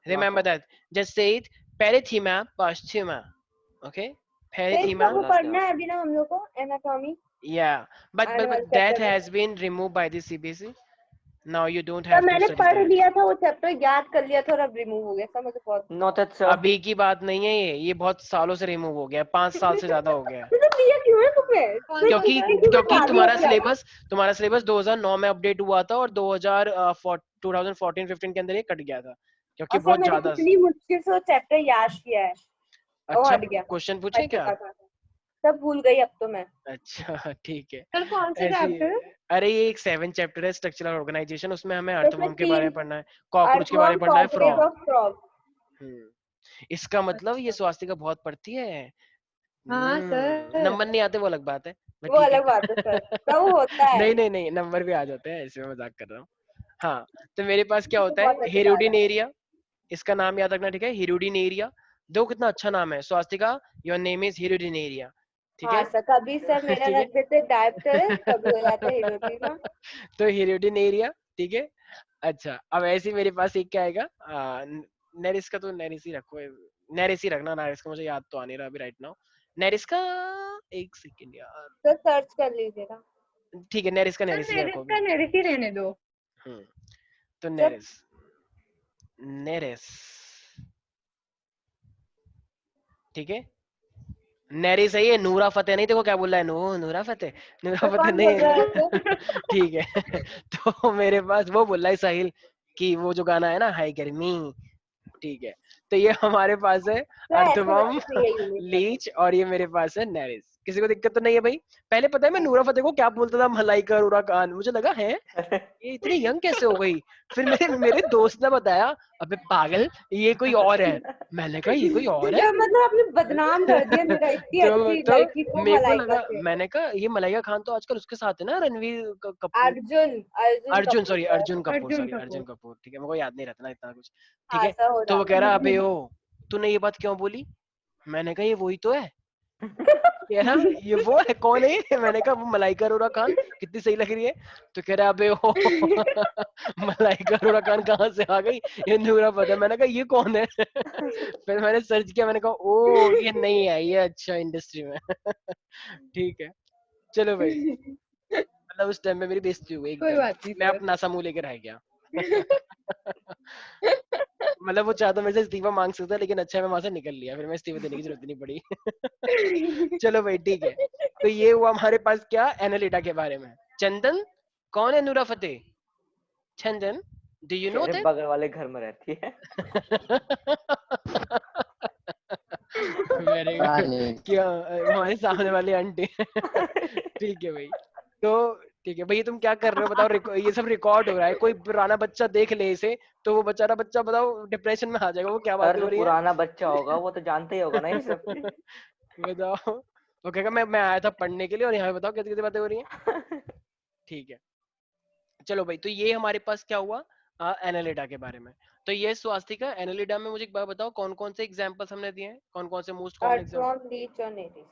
Remember that, just say it, Pheretima posthuma, okay, तो इसका पेरिथीमा। वो बोला क्या? पढ़ना है अभी ना हम लोग को एनाटॉमी Yeah, आने but वाले that चैप्टर में। has been removed by the CBSE. Now you don't तब have to मैंने study पढ़ that. लिया था वो चैप्टर, याद कर लिया था और अब रिमूव हो गया, सब मुझे बहुत नोटेड सर। अभी की बात नहीं है, ये बहुत सालों से रिमूव हो गया, 5 साल से ज्यादा हो गया है। तो दिया क्यों है तुम्हें? कौन सा क्योंकि सर? क्योंकि बता दिया क्या? तुम्हारा सिलेबस 2009 में अपडेट हुआ था और 2014-15 के अंदर ये कट गया था, क्योंकि और सर बहुत मैंने ज्यादा। कितनी मुश्किल से वो चैप्टर याद किया है, वो अच्छा, हट गया, क्वेश्चन पूछे हट क्या? चुका था, सब भूल गई अब तो मैं। अच्छा ठीक है। सर कौन सा ऐसी, चैप्टर? अरे ये एक 7 चैप्टर है स्ट्रक्चरल ऑर्गेनाइजेशन, उसमें हमें तो इसमें अर्थवर्म के बारे में 3, पढ़ना है, कॉकरोच के बारे अर्थवर्म, में पढ़ना है, कॉकरोच फ्रॉग। और फ्रॉग। इसका मतलब ये अच्छा स्वास्थ्य बहुत पढ़ती है। हाँ सर। नंबर नहीं आते वो अलग बात है, बट वो ठीक अलग बात है है। सर, सब होता है। नहीं नहीं नहीं, नंबर भी आ जाते हैं, ऐसे में मजाक कर रहा हूँ। हाँ, तो मेरे पास क्या तो होता है, बहुत अच्छे आ हेरोडिन रहा है। एरिया, इसका नाम याद रखना, ठीक है, हेरोडिन एरिया। देखो कितना अच्छा नाम है, Swastika your name is Hirudinaria, ठीक हाँ है। सर, कभी सर मेरा ठीक रख देते डायरेक्टर, कभी हो जाता है है। हिरोशिमा। तो हेरोडिन एरिया, ठीक है। अच्छा, अब ऐसे ही मेरे पास एक क्या आएगा, नेरिस का, तो नेरिस ही रखो, नेरिस ही रखना, नेरिस का मुझे याद तो आ नहीं रहा अभी राइट नाउ। नेरिस का, एक सेकंड यार, सर सर्च कर लीजिएगा। ठीक है, नेरिस का सर नेरिस ही मेरे रखो का अभी। नेरिस ही रहने दो। हम्म, तो सर नेरिस, नेरिस, ठीक है। नेरिस है ये, नूरा फतेह नहीं, देखो क्या बोल रहा है, नूरा फतेह, नूरा सर फतेह कौन नहीं बोल रहा है है। आपको? ठीक है। तो मेरे पास वो बोल रहा है साहिल कि वो जो गाना है ना, हाय गर्मी, ठीक है। तो ये हमारे पास है सर ऐसे अर्थवम, वैसे नहीं है यूनिट करना। लीच, और ये मेरे पास है नेरिस। किसी को दिक्कत तो नहीं है भाई? पहले पता है मैं नूरा फतेह को क्या बोलता था, मलाइका अरोरा खान, मुझे लगा है ये इतनी यंग कैसे हो गई। फिर मेरे मेरे दोस्त ने बताया, अबे पागल ये कोई और है। मैंने कहा ये कोई और है। सर मतलब आपने बदनाम कर दिया मेरा, इतनी अच्छी तो लड़की को मेरे को मलाइका लगा, से। मैंने कहा ये मलाइका खान तो आजकल उसके साथ है ना, Ranveer Kapoor, Arjun, Arjun Arjun, Kapoor sorry sir. Arjun Kapoor, Arjun sorry Arjun Kapoor. Kapoor, ठीक है, मेरे को याद नहीं रहता ना इतना कुछ, ठीक हाँ है। सर, हो तो वो जाता कह है। रहा अबे ओ, तूने ये बात क्यों बोली? मैंने कहा ये वही तो है। कह रहा ये वो है, कौन है ये? मैंने कहा वो मलाइका अरोरा खान, कितनी सही लग रही है। तो कह रहा अबे ओ, मलाइका अरोरा खान कहाँ से आ गई, ये नूरा फतेह। मैंने कहा ये कौन है? फिर मैंने सर्च किया, मैंने कहा ओ ये नहीं है, ये अच्छा इंडस्ट्री में। ठीक है, चलो भाई, मतलब उस टाइम में मेरी बेइज्जती हुई कोई एकदम, बात नहीं मैं सर। अपना सा मुंह लेकर रह गया। मतलब वो चाहता मेरे से इस्तीफा मांग सकता, लेकिन अच्छा मैं वहां से निकल लिया, फिर मैं इस्तीफा देने की जरूरत नहीं पड़ी। चलो भाई ठीक है, तो ये हुआ हमारे पास क्या, एनालिटा के बारे में। चंदन, कौन है नूरा फतेह? चंदन, डू यू नो अरे दैट? बगल वाले घर में रहती है। वेरी हाँ गुड। नहीं क्या हमारे सामने वाली आंटी? ठीक है भाई, तो ठीक है भाई, तुम क्या कर रहे हो बताओ? ये सब रिकॉर्ड हो रहा है, कोई पुराना बच्चा देख ले इसे तो वो बेचारा बच्चा बताओ डिप्रेशन में आ जाएगा। वो क्या अरे बातें जो हो रही है? पुराना बच्चा होगा वो तो जानते ही होगा ना ये सब। बताओ। वो कहेगा मैं आया था पढ़ने के लिए, और यहाँ पे बताओ कैसी कैसी बातें हो रही है। ठीक है, चलो भाई, तो ये हमारे पास क्या हुआ, एनालिडा के बारे में। तो ये स्वास्तिका, एनालिडा में मुझे एक बात बताओ, कौन कौन से एग्जांपल्स हमने दिए हैं, कौन कौन से most common example? Earthworm, leech और नेरिस।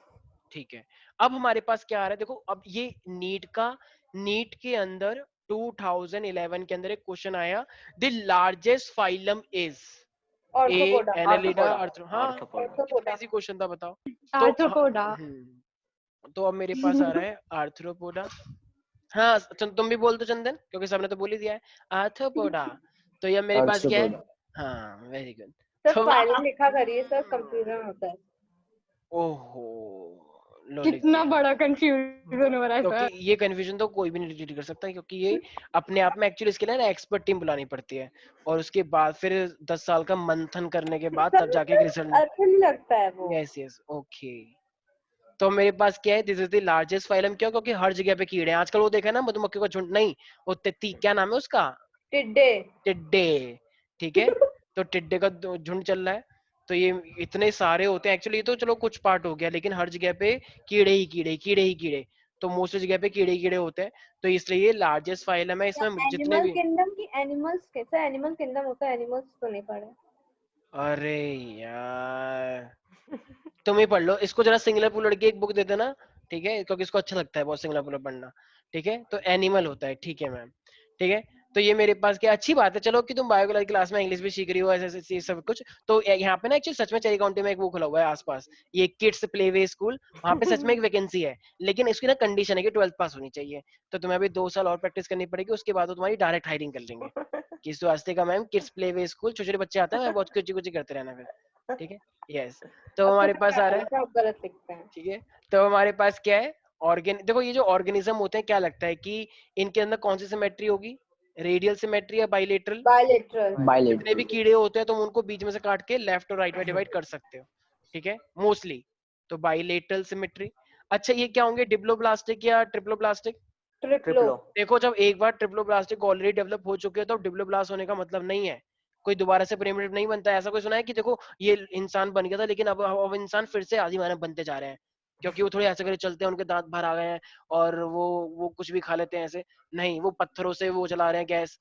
ठीक है, अब हमारे पास क्या आ रहा है, देखो अब ये नीट के अंदर 2011 के अंदर एक क्वेश्चन आया, the largest phylum is a Arthropoda. Annelida Arthropoda. अर्थ। हाँ, आर्थ्रोपोडा। कितना ऑर्थोपोडा। इजी क्वेश्चन था बताओ। तो आर्थ्रोपोडा। तो अब मेरे पास आ रहा है आर्थ्रोपोडा। हाँ, तुम भी बोल दो चंदन, क्योंकि सबने तो बोल ही दिया है आर्थ्रोपोडा। तो ये मेरे पास क्या है? आर्थ्रोपोडा। हाँ, वेरी गुड। सर तो फाइलम लिखा करिए सर, कंफ्यूजन होता है। ओहो, लो लिख कितना दिया। बड़ा कंफ्यूजन हो रहा है क्योंकि सर। ये कंफ्यूजन तो कोई भी नहीं डिलीट कर सकता, क्योंकि ये अपने आप में एक्चुअली इसके लिए ना एक्सपर्ट टीम बुलानी पड़ती है, और उसके बाद फिर 10 साल का मंथन करने के बाद सब तब में जाके एक सर रिजल्ट। अर्थ नहीं लगता है वो। Yes yes, okay. तो मेरे पास क्या है, this is the largest phylum, क्यों? क्योंकि हर जगह पे कीड़े हैं आजकल। वो देखा है ना, मधुमक्खी का झुंड, नहीं वो क्या नाम है उसका? टिड्डे। टिड्डे। ठीक है, तो टिड्डे का झुंड चल रहा है। तो ये इतने सारे होते हैं एक्चुअली, तो चलो कुछ पार्ट हो गया, लेकिन हर जगह पे कीड़े ही कीड़े, कीड़े ही कीड़े। तो मोस्ट जगह पे कीड़े ही कीड़े होते हैं, तो इसलिए ये लार्जेस्ट फाइलम है, इसमें जितने एनिमल भी। किंगडम की एनिमल्स कैसा एनिमल किंगडम होता है, एनिमल्स तो नहीं पढ़े। अरे यार, तुम ही पढ़ लो इसको जरा, सिंगुलर प्लूरल की एक बुक दे देना, ठीक है, क्योंकि इसको अच्छा लगता है बहुत सिंगुलर प्लूरल पढ़ना। ठीक है, तो एनिमल होता है, ठीक है मैम। ठीक है, तो ये मेरे पास क्या अच्छी बात है, चलो कि तुम बायो क्लास में इंग्लिश भी सीख रही हो, ऐसे ऐसे ये सब कुछ। तो यहाँ पे ना एक्चुअली सच में चेरी काउंटी में एक वो खुला हुआ है आसपास, ये किड्स प्ले वे स्कूल, वहाँ पे सच में एक वैकेंसी है, लेकिन इसकी ना कंडीशन है कि 12th पास होनी चाहिए। तो तुम्हें अभी 2 साल और प्रैक्टिस करनी पड़ेगी, उसके बाद वो तुम्हारी डायरेक्ट हायरिंग कर लेंगे। किस वास्ते का ma'am, kids play way school, छोटे छोटे बच्चे आते हैं, बहुत कुछ कुछ करते रहना फिर। ठीक है, यस। तो अब हमारे तो पास क्या आ रहा करें, है, सब गलत लिखते हैं। ठीक है, तो हमारे पास क्या है, देखो ये जो ऑर्गेनिज्म होते हैं, क्या लगता है कि इनके अंदर कौन सी सिमेट्री होगी, रेडियल सिमेट्री या बाइलेटरल? बायलेटरल। जितने भी बायलेटरल। कीड़े होते हैं तुम उनको बीच में से काट के लेफ्ट और राइट में डिवाइड कर सकते हो, ठीक है, मोस्टली। तो बाइलेटरल सिमेट्री। अच्छा, ये क्या होंगे, डिप्लोब्लास्टिक या ट्रिप्लोब्लास्टिक? ट्रिप्लो। ट्रिप्लो। देखो, जब एक बार ट्रिप्लोब्लास्टिक ऑलरेडी डेवलप हो चुके हैं, तो डिप्लोब्लास्ट होने का मतलब नहीं है कोई दोबारा से प्रिमिटिव नहीं बनता है। ऐसा कोई सुना है कि देखो ये इंसान बन गया था, लेकिन अब इंसान फिर से आदि मानव बनते जा रहे हैं, क्योंकि वो थोड़े ऐसे करे चलते हैं, उनके दांत बाहर आ गए हैं, और वो कुछ भी खा लेते हैं ऐसे? नहीं, वो पत्थरों से वो चला रहे हैं, गैस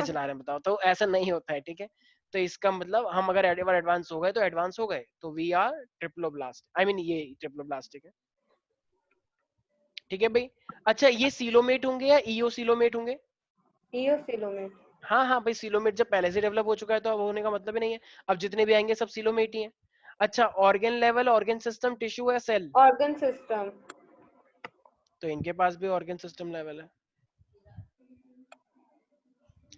चला रहे हैं, बताओ। तो ऐसा नहीं होता है, ठीक है। तो इसका मतलब हम अगर एडवांस हो गए तो एडवांस हो गए, तो वी आर ट्रिप्लोब्लास्ट, आई मीन ये ट्रिप्लोब्लास्टिक है, ठीक है भाई। अच्छा, ये सीलोमेट होंगे या ईओसीलोमेट होंगे? ईओसिलोमेट। हाँ हाँ भाई, सीलोमेट जब पहले से डेवलप हो चुका है तो अब होने का मतलब ही नहीं है, अब जितने भी आएंगे सब सीलोमेट ही है। अच्छा, organ level, organ system, tissue या सेल? Organ system. तो इनके पास भी ऑर्गन सिस्टम लेवल है।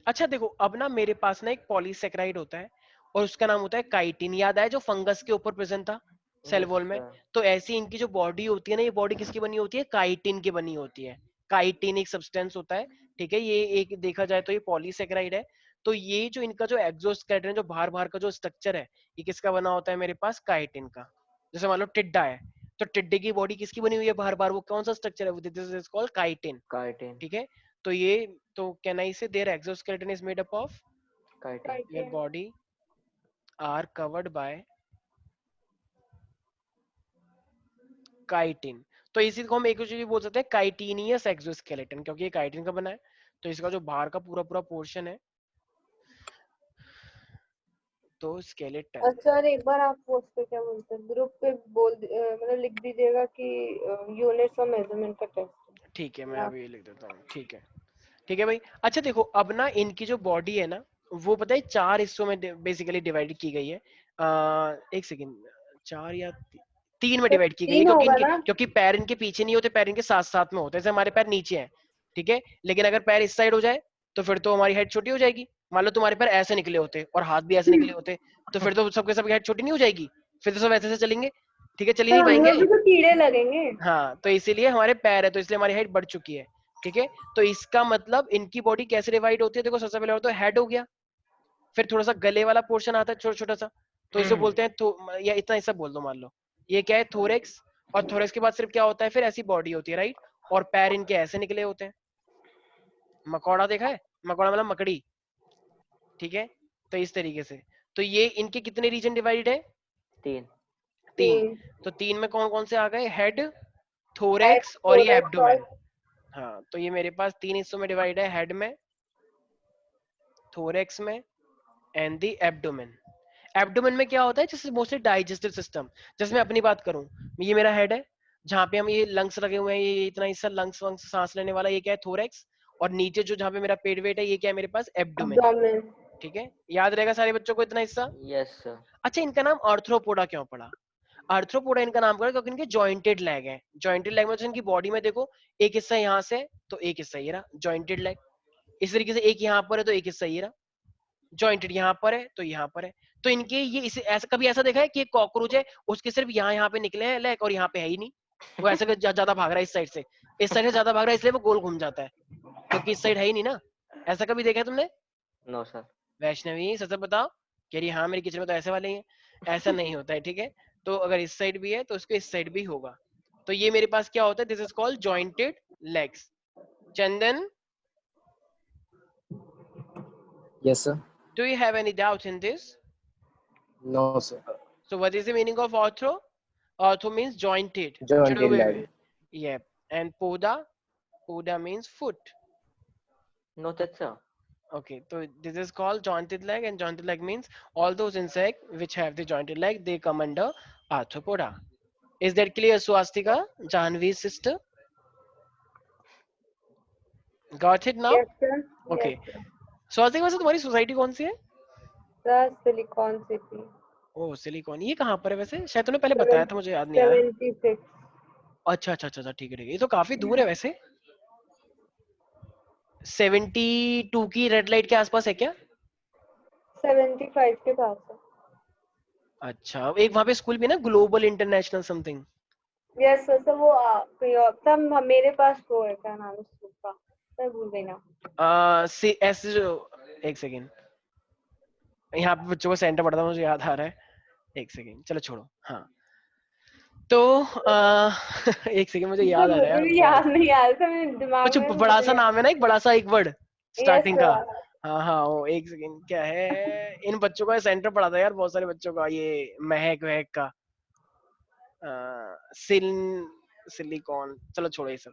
अच्छा देखो, अब ना मेरे पास ना एक पॉलीसेक्राइड होता है, और उसका नाम होता है काइटिन। याद आया जो फंगस के ऊपर प्रेजेंट था सेल वॉल में? तो ऐसी इनकी जो बॉडी होती है ना, ये बॉडी किसकी बनी होती है? काइटिन की बनी होती है। काइटिन एक सब्सटेंस होता है, ठीक है, ये एक देखा जाए तो ये पॉलीसेक्राइड है। तो ये जो इनका जो एक्सोस्केलेटन है, जो बाहर बाहर का जो स्ट्रक्चर है, ये किसका बना होता है मेरे पास? काइटिन का। जैसे मान लो टिड्डा है, तो टिड्डे की बॉडी किसकी बनी हुई है बाहर बाहर? वो कौन सा स्ट्रक्चर है? This is called chitin, chitin. ठीक है। तो ये, तो can I say their exoskeleton is made up of, chitin. Your body are covered by chitin. तो इसी को हम एक चीज भी बोल सकते हैं, काइटिनियस एक्सोस्केलेटन, क्योंकि ये काइटिन का बना है। तो इसका जो बाहर का पूरा पूरा पोर्शन है, तो स्केलेटन। अच्छा, और एक बार आप वो उस पे क्या बोलते हैं, ग्रुप पे मतलब लिख दीजिएगा कि यूनिट्स ऑफ मेजरमेंट का टेस्ट। ठीक है, मैं अभी ये लिख देता हूँ, ठीक है। ठीक है भाई। अच्छा देखो, अब ना इनकी जो बॉडी है ना, वो पता है 4 हिस्सों में बेसिकली डिवाइड की गई है। एक सेकेंड, 4 या 3 में तो डिवाइड की गई है, 3 होगा ना। क्योंकि पैर इनके पीछे नहीं होते, पैर इनके साथ साथ में होते हैं, जैसे हमारे पैर नीचे हैं, ठीक है, लेकिन अगर पैर इस साइड हो जाए तो फिर तो हमारी हेड छोटी हो जाएगी। मान लो तुम्हारे पैर ऐसे निकले होते और हाथ भी ऐसे निकले होते, तो फिर तो सबके सब हेड छोटी नहीं हो जाएगी, फिर तो सब ऐसे से चलेंगे, ठीक है, चल ही पर नहीं पाएंगे। हमें भी तो कीड़े लगेंगे। हाँ, तो इसीलिए हमारे पैर है, तो इसलिए हमारी हाइट बढ़ चुकी है, ठीक है। तो इसका मतलब इनकी बॉडी कैसे डिवाइड होती है, देखो सबसे पहले तो हेड हो गया, फिर थोड़ा सा गले वाला पोर्शन आता है छोटा छोटा सा, तो इसे बोलते हैं या इतना हिस्सा बोल दो, मान लो ये क्या है, थोरेक्स, और थोरेक्स के बाद सिर्फ क्या होता है, फिर ऐसी बॉडी होती है, राइट, और पैर इनके ऐसे निकले होते हैं। मकोड़ा देखा है, मकोड़ा मतलब मकड़ी, ठीक है। तो इस तरीके से, तो ये इनके कितने रीजन डिवाइडेड है, 3। तीन। तो तीन में कौन कौन से आ गए, हेड, हेड, थोरेक्स और ये थोरेक्स और एब्डोमेन। हाँ, तो ये मेरे पास तीन हिस्सों में डिवाइड है, हेड में, थोरेक्स में एंड दी एब्डोमेन। एब्डोमेन में क्या होता है, जैसे मोस्टली डाइजेस्टिव सिस्टम, जैसे मैं अपनी बात करूं, ये मेरा हेड है, जहाँ पे हम ये लंग्स लगे हुए हैं, ये इतना हिस्सा लंग्स वंग्स सांस लेने वाला, ये क्या है, थोरेक्स, और नीचे जो जहाँ पे मेरा पेट वेट है, ये क्या है मेरे पास, एब्डोमेन, एब्डोमेन। ठीक है। याद रहेगा सारे बच्चों को इतना हिस्सा। Yes sir. अच्छा, इनका नाम आर्थ्रोपोडा क्यों पड़ा, आर्थ्रोपोडा इनका नाम पड़ा क्योंकि इनके जॉइंटेड लेग है। जॉइंटेड लेग में इनकी बॉडी में देखो, एक हिस्सा यहाँ से तो एक हिस्सा ये रहा जॉइंटेड लेग, इस तरीके से एक यहाँ पर है तो एक हिस्सा ये रहा जॉइंटेड, यहाँ पर है तो यहाँ पर है। तो इनके ये इसे ऐसा कभी ऐसा देखा है कि एक कॉकरोच है, उसके सिर्फ यहाँ पे निकले हैं लेग और यहाँ पे है ही नहीं, वो ऐसे ज्यादा भाग रहा है इस साइड से, इस साइड से ज्यादा भाग रहा है, इसलिए वो गोल घूम जाता है, क्योंकि इस साइड है ही नहीं ना। ऐसा कभी देखा है तुमने? No sir. वैष्णवी सच बताओ, कह रही हाँ मेरे किचन में तो ऐसे वाले ही हैं। ऐसा नहीं होता है, ठीक है। तो अगर इस साइड भी है तो उसके इस साइड भी होगा। तो ये मेरे पास क्या होता है, this is called jointed legs. Chandan, Yes, sir. do you have any doubt in this? No, sir. So what is the meaning of ortho? Ortho means jointed, जुड़े Jointed हुए leg. हुए। Yep. And poda, poda means foot. No चाचा। Okay, so this is called jointed leg, and jointed leg means all those insects which have the jointed leg, they come under arthropoda. Is that clear, Swastika, Janvi's sister? Got it now? Yes sir. Okay. Yes sir. Swastika, वैसे तुम्हारी society कौन सी है? Sir silicon city. Oh, silicon, ये कहाँ पर है वैसे? शायद तुमने पहले बताया था, मुझे याद नहीं आया। 76। अच्छा अच्छा अच्छा, ठीक है ठीक है, ये तो काफी दूर है वैसे। 72 की रेड लाइट के आसपास है क्या? 75 के पास है। अच्छा, एक वहाँ पे स्कूल भी ना, global international something. Yes sir. Sir वो तब मेरे पास वो है, क्या नाम है उसका, सर भूल गई ना। एक सेकेंड, यहाँ पे बच्चों को सेंटर पढ़ता मुझे याद आ रहा है, एक सेकेंड, चलो छोड़ो। हाँ, तो एक सेकेंड, मुझे याद आ रहा मुझे भी है, याद नहीं आ रहा था, मेरे दिमाग कुछ में। बड़ा सा नाम है ना, एक बड़ा सा एक वर्ड यस स्टार्टिंग का। सर। हाँ हाँ, वो एक सेकेंड, क्या है, इन बच्चों का सेंटर पढ़ा था यार, बहुत सारे बच्चों का, ये महक वहक का, सिलिकॉन, चलो छोड़ो ये सब,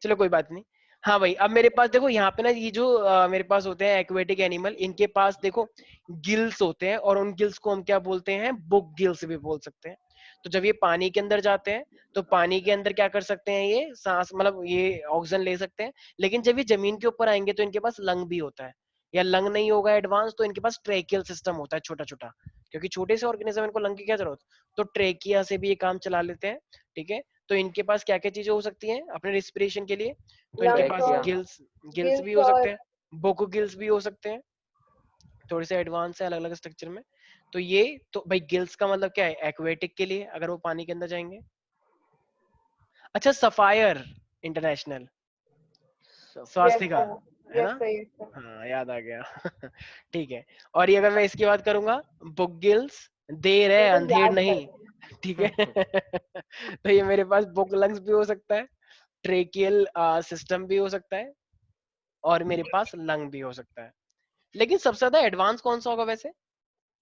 चलो कोई बात नहीं। हाँ भाई, अब मेरे पास देखो यहाँ पे ना, ये जो मेरे पास होते हैं एक्वेटिक एनिमल, इनके पास देखो गिल्स होते हैं, और उन गिल्स को हम क्या बोलते हैं, बुक गिल्स भी बोल सकते हैं। तो जब ये पानी के अंदर जाते हैं, तो पानी के अंदर क्या कर सकते हैं, ये सांस, मतलब ये ऑक्सीजन ले सकते हैं। लेकिन जब ये जमीन के ऊपर आएंगे तो इनके पास लंग भी होता है, या लंग नहीं होगा एडवांस, तो इनके पास ट्रेकियल सिस्टम होता है छोटा छोटा, क्योंकि छोटे से ऑर्गेनिज्म, इनको लंग की क्या जरूरत, तो ट्रेकिया से भी ये काम चला लेते हैं, ठीक है। तो इनके पास क्या क्या चीजें हो सकती हैं अपने रेस्पिरेशन के लिए, तो इनके लंग्स पास ट्रैकिया। और गिल्स, गिल्स भी गिल्स हो सकते और हैं, बोको गिल्स भी हो सकते हैं, थोड़े से एडवांस है अलग अलग स्ट्रक्चर में। तो ये तो भाई गिल्स का मतलब क्या है, एक्वेटिक के लिए, अगर वो पानी के अंदर जाएंगे। अच्छा, sapphire international, yes Swastika, sir. है यस ना? सर। Yes sir. हाँ, याद आ गया। ठीक है। और ये अगर मैं इसकी बात करूंगा, बुक गिल्स, देर है ये तो अंधेर याद नहीं, कर। ठीक है। तो ये मेरे पास बुक लंग्स भी हो सकता है, ट्रेकियल सिस्टम भी हो सकता है, और मेरे पास लंग भी हो सकता है। लेकिन सबसे ज्यादा एडवांस कौन सा होगा वैसे?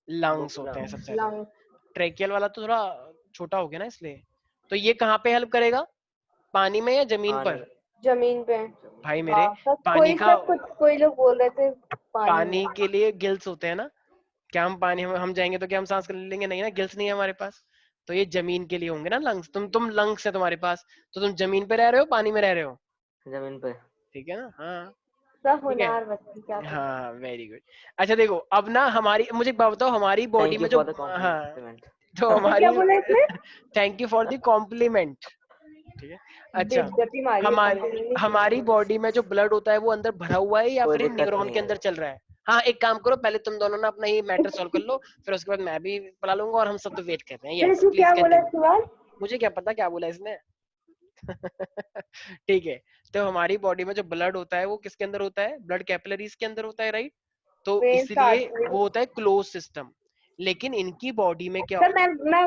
लंग्स होते हैं सबसे ज्यादा। लंग्स। ट्रेकियल वाला तो थोड़ा छोटा हो गया ना, इसलिए। तो ये कहाँ पे हेल्प करेगा, पानी में या जमीन पानी। पर? जमीन पे। भाई मेरे, सब पानी कोई का, सब कुछ कोई लोग बोल रहे थे पानी में। पानी के लिए गिल्स होते हैं ना, क्या हम पानी हम जाएंगे तो क्या हम सांस कर लेंगे, नहीं ना, गिल्स नहीं है हमारे पास। तो ये जमीन के लिए होंगे ना लंग्स। तुम लंग्स है तुम्हारे पास, तो तुम जमीन पे रह रहे हो, पानी में रह रहे हो, जमीन पे। ठीक है ना? हाँ, सब ठीक है। होनहार बच्चे, क्या कर सकते हाँ, वेरी गुड। अच्छा देखो, अब ना हमारी, मुझे एक बात बताओ, हमारी बॉडी थैंक यू में जो, फॉर द हाँ, कॉम्प्लीमेंट। तो हैं। क्या हमारी, बोला इसने? Thank you for the compliment. ठीक है। अच्छा, बेइज्जती मारी है हमारी काफी मैंने। हमारी बॉडी में जो ब्लड होता है वो अंदर भरा हुआ है या कोई फिर दिक्कत न्यूरॉन नहीं के है। अंदर चल रहा है? हाँ, एक काम करो, पहले तुम दोनों ना अपना ये मैटर सॉल्व कर लो, फिर उसके बाद मैं भी पढ़ा लूंगा और हम सब तो वेट कर रहे हैं। फिर यस तू प्लीज क्या बोला कंटिन्यू। सवाल? मुझे क्या पता क्या बोला इसने। ठीक है, तो हमारी बॉडी में जो ब्लड होता है वो किसके अंदर होता है? ब्लड कैपिलरीज के अंदर होता है, राइट? तो वेन्स इसलिए आर्टरी। वो होता है क्लोज सिस्टम। लेकिन इनकी बॉडी में क्या सर होता है? मैं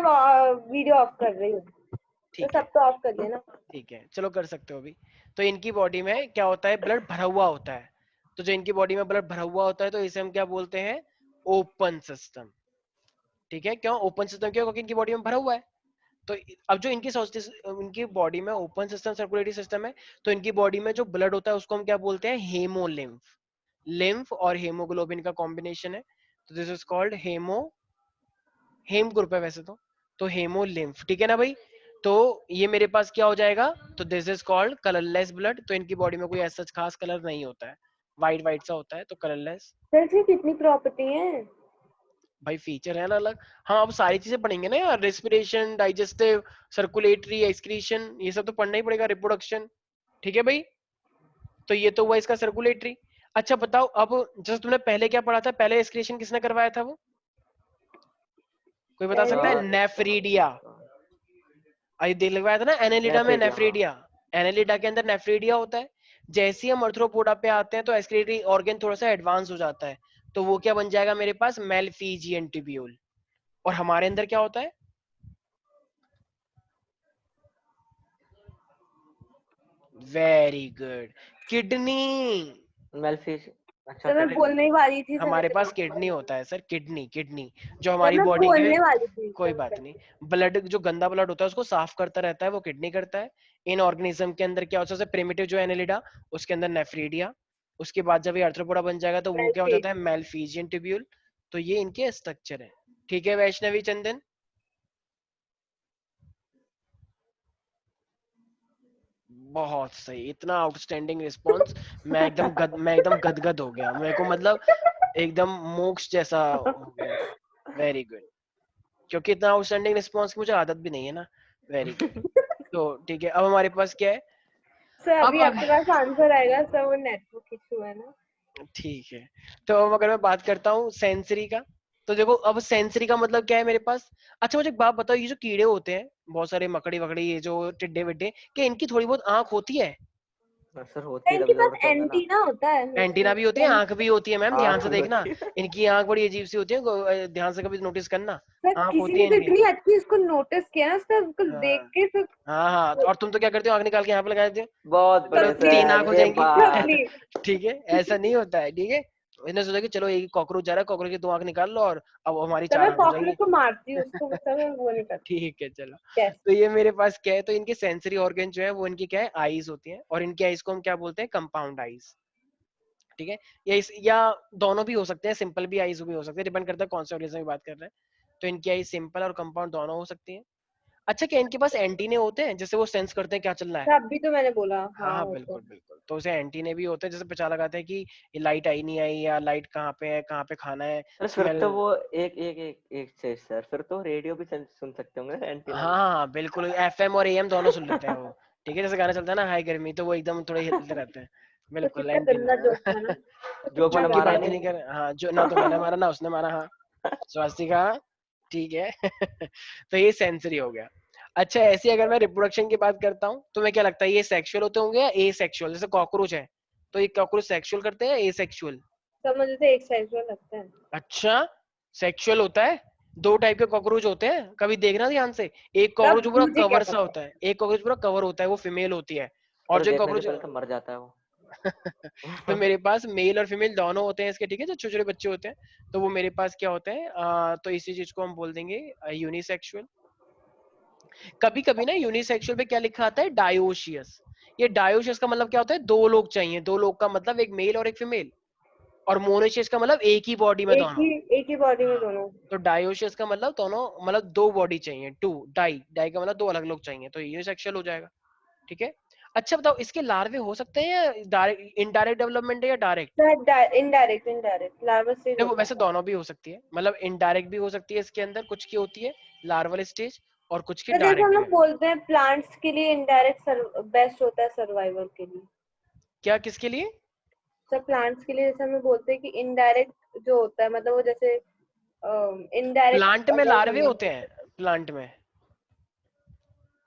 वीडियो ऑफ कर रही हूँ, तो ठीक है, सब तो ऑफ कर देना। ठीक है, चलो कर सकते हो अभी। तो इनकी बॉडी में क्या होता है? ब्लड भरा हुआ होता है। तो जो इनकी बॉडी में ब्लड भरा हुआ होता है तो इसे हम क्या बोलते हैं? Open system. ठीक है, क्यों ओपन सिस्टम? क्यों? क्योंकि इनकी बॉडी में भरा हुआ है। तो अब जो इनकी बॉडी में ओपन सिस्टम सर्कुलेटरी सिस्टम है, तो इनकी बॉडी में जो ब्लड होता है उसको हम क्या बोलते हैं? हेमोलिम्फ। लिम्फ और हेमोग्लोबिन का कॉम्बिनेशन है, तो this is called haem group है वैसे तो हेमोलिम्फ। ठीक है ना भाई? तो ये मेरे पास क्या हो जाएगा? तो this is called colourless blood. तो इनकी बॉडी में कोई ऐसा खास कलर नहीं होता है, व्हाइट व्हाइट सा होता है, तो कलरलेस। सर इसकी कितनी प्रॉपर्टी है? भाई फीचर है ना अलग। हाँ, अब सारी चीजें पढ़ेंगे ना यार, रेस्पिरेशन, डाइजेस्टिव, सर्कुलेटरी, एक्सक्रीशन, ये सब तो पढ़ना ही पड़ेगा, रिप्रोडक्शन। ठीक है भाई? तो ये तो हुआ इसका सर्कुलेटरी। अच्छा बताओ, अब जैसे तुमने पहले क्या पढ़ा था? पहले एक्सक्रीशन किसने करवाया था? वो कोई बता सकता है? पहले नेफ्रीडिया। आई दिलवाया था ना एनेलिडा में, नेफ्रीडिया, हाँ। नेफ्रीडिया। एनेलिडा के अंदर नेफ्रीडिया होता है। जैसे ही हम अर्थ्रोपोडा पे आते हैं तो एक्सक्रीटरी ऑर्गन थोड़ा सा एडवांस हो जाता है, तो वो क्या बन जाएगा मेरे पास? मेलफिजियन ट्यूब्यूल। और हमारे अंदर क्या होता है? Very good, kidney. मेलफिश। अच्छा, सर मैं किडनी। बोलने ही वाली थी सर, हमारे मेरे पास दिमाग में किडनी आई। होता है सर, किडनी जो सर हमारी मैं बॉडी के। बोलने वाली थी कोई सर बात नहीं। ब्लड जो गंदा ब्लड होता है उसको साफ करता रहता है, वो किडनी करता है। इन ऑर्गेनिज्म के अंदर क्या होता है? प्रिमिटिव जो एनेलिडा, उसके अंदर नेफ्रीडिया। उसके बाद जब ये अर्थ्रोपोडा बन जाएगा तो वो क्या हो जाता है? मेलफिजियन ट्यूब्यूल। तो ये इनके स्ट्रक्चर है। ठीक है वैष्णवी चंदन? बहुत सही, इतना आउटस्टैंडिंग रिस्पॉन्स। मैं एकदम गदगद हो गया, मेरे को मतलब एकदम मोक्ष जैसा हो गया। Very good. क्योंकि इतना आउटस्टैंडिंग रिस्पॉन्स की मुझे आदत भी नहीं है ना। Very good. तो ठीक है, अब हमारे पास क्या है? सर अभी अब आपके पास आंसर आएगा सर, वो नेटवर्क इशू है ना। ठीक है, तो अब अगर मैं बात करता हूँ सेंसरी का, तो देखो अब सेंसरी का मतलब क्या है मेरे पास? अच्छा मुझे एक बात बताओ, ये जो कीड़े होते हैं बहुत सारे, मकड़ी वकड़ी, ये जो टिड्डे विड्डे, क्या इनकी थोड़ी बहुत आंख होती है? सर होती है, इनके तभी पास दौड़ते होंगे ना। एंटीना होता है एंटीना भी होती है, आंख भी होती है मैम, ध्यान आँख से भी देखना। होती है। इनकी आंख बड़ी अजीब सी होती है, ध्यान से कभी नोटिस करना। सर आंख किसी होती ने है तो इनकी। इतनी अच्छी इसको नोटिस किया ना सर, उसको देख हाँ के सर। हाँ हाँ, और तुम तो क्या करते हो? आंख निकाल के यहाँ पे लगा देते हो, बहुत तो बड़े तीन आंख सर, हो ये जाएंगी। बात। ठीक है, ऐसा नहीं होता है। ठीक है, इसने सोचा कि चलो एक कॉकरोच जा रहा है, कॉकरोच की 2 आंख निकाल लो और अब हमारी सर 4 मैं आंख हो कॉकरोच जाएंगी। को मारती हूँ उसको, सर मैं वो नहीं करती। ठीक है चलो। यस। तो ये मेरे पास क्या है? तो इनके सेंसरी ऑर्गन जो है वो इनकी क्या है? आईज होती है, और इनकी आईज को हम क्या बोलते हैं? Compound eyes. ठीक है, या दोनों भी हो सकते हैं, सिंपल भी आईज भी हो सकते हैं, डिपेंड करता है कौन से ऑर्गेनिज्म की बात कर रहे हैं। तो इनकी आईज सिंपल और कंपाउंड दोनों हो सकती है। अच्छा, क्या इनके पास एंटीने होते हैं जिससे वो सेंस करते हैं क्या चल रहा है? सर अभी तो मैंने बोला हाँ हाँ हाँ होते हैं। बिल्कुल बिल्कुल, तो उसे एंटीने भी होते हैं, जैसे पता लगाते हैं कि ये लाइट आई नहीं आई, या लाइट कहाँ पे है, कहाँ पे खाना है, अरे फिर स्मेल। तो वो एक चीज सर, फिर तो रेडियो भी सुन सकते होंगे एंटीना हाँ में। हाँ बिल्कुल, एफएम और एएम दोनों सुन लेते हैं वो। ठीक है, जैसे गाना चलता है ना हाई गर्मी, तो वो एकदम थोड़े हिलते रहते हैं। तो बिल्कुल कितना गंदा एंटीना। जोक था ना, तो जोक कितना मैंने जोक की मारा गंदा बात ही जोक। नहीं नहीं। कर, हाँ जो ना तो मैंने मारा ना उसने मारा, हाँ स्वास्तिका। ठीक है। तो ये सेंसरी हो गया। अच्छा, ऐसे अगर मैं रिप्रोडक्शन की बात करता हूँ, तो मैं क्या लगता है ये सेक्सुअल होते होंगे या ए सेक्सुअल? जैसे कॉकरोच है, तो ये कॉकरोच सेक्सुअल करते हैं ए सेक्सुअल? सब मुझे तो एक सेक्सुअल लगता है। अच्छा, सेक्सुअल होता है। 2 टाइप के कॉकरोच होते हैं, कभी देखना ध्यान से। एक तब कॉकरोच पूरा मुझे क्या कवर सा पता। होता है, एक कॉकरोच पूरा कवर होता है, वो फीमेल होती है। और पर जो देखने से कॉकरोच पहले तो मर जाता है वो। तो मेरे पास मेल और फीमेल दोनों होते हैं इसके। ठीक है, जो छोटे छोटे बच्चे होते हैं, तो वो मेरे पास क्या होते हैं? तो इसी चीज को हम बोल देंगे यूनिसेक्सुअल। कभी कभी ना यूनिसेक्सुअल पे क्या लिखा आता है? डायोशियस। ये डायोशियस का मतलब क्या होता है? 2 लोग चाहिए, 2 लोग का मतलब एक मेल और एक फीमेल। और मोनोशियस का मतलब एक ही बॉडी में दोनों। एक ही बॉडी में हाँ, दोनों। तो डायोशियस का मतलब दोनों, मतलब 2 बॉडी चाहिए, 2 डाई, डाई का मतलब 2 अलग लोग चाहिए, तो यूनिसेक्सुअल हो जाएगा। ठीक है। अच्छा बताओ, इसके लार्वे हो सकते हैं या डायरेक्ट, इनडायरेक्ट डेवलपमेंट है या direct? Sir indirect larva stage देखो होता वैसे है। दोनों भी हो सकती है, मतलब इनडायरेक्ट भी हो सकती है, इसके अंदर कुछ की होती है लार्वल स्टेज, और कुछ की तो जैसे हम डायरेक्ट लोग है। बोलते हैं प्लांट्स के लिए इनडायरेक्ट बेस्ट होता है सर्वाइवल के लिए। क्या किसके लिए? सब प्लांट्स के लिए जैसे हम लोग बोलते हैं कि इनडायरेक्ट जो होता है मतलब वो जैसे इनडायरेक्ट प्लांट में अगर लार्वे हम होते हैं, प्लांट में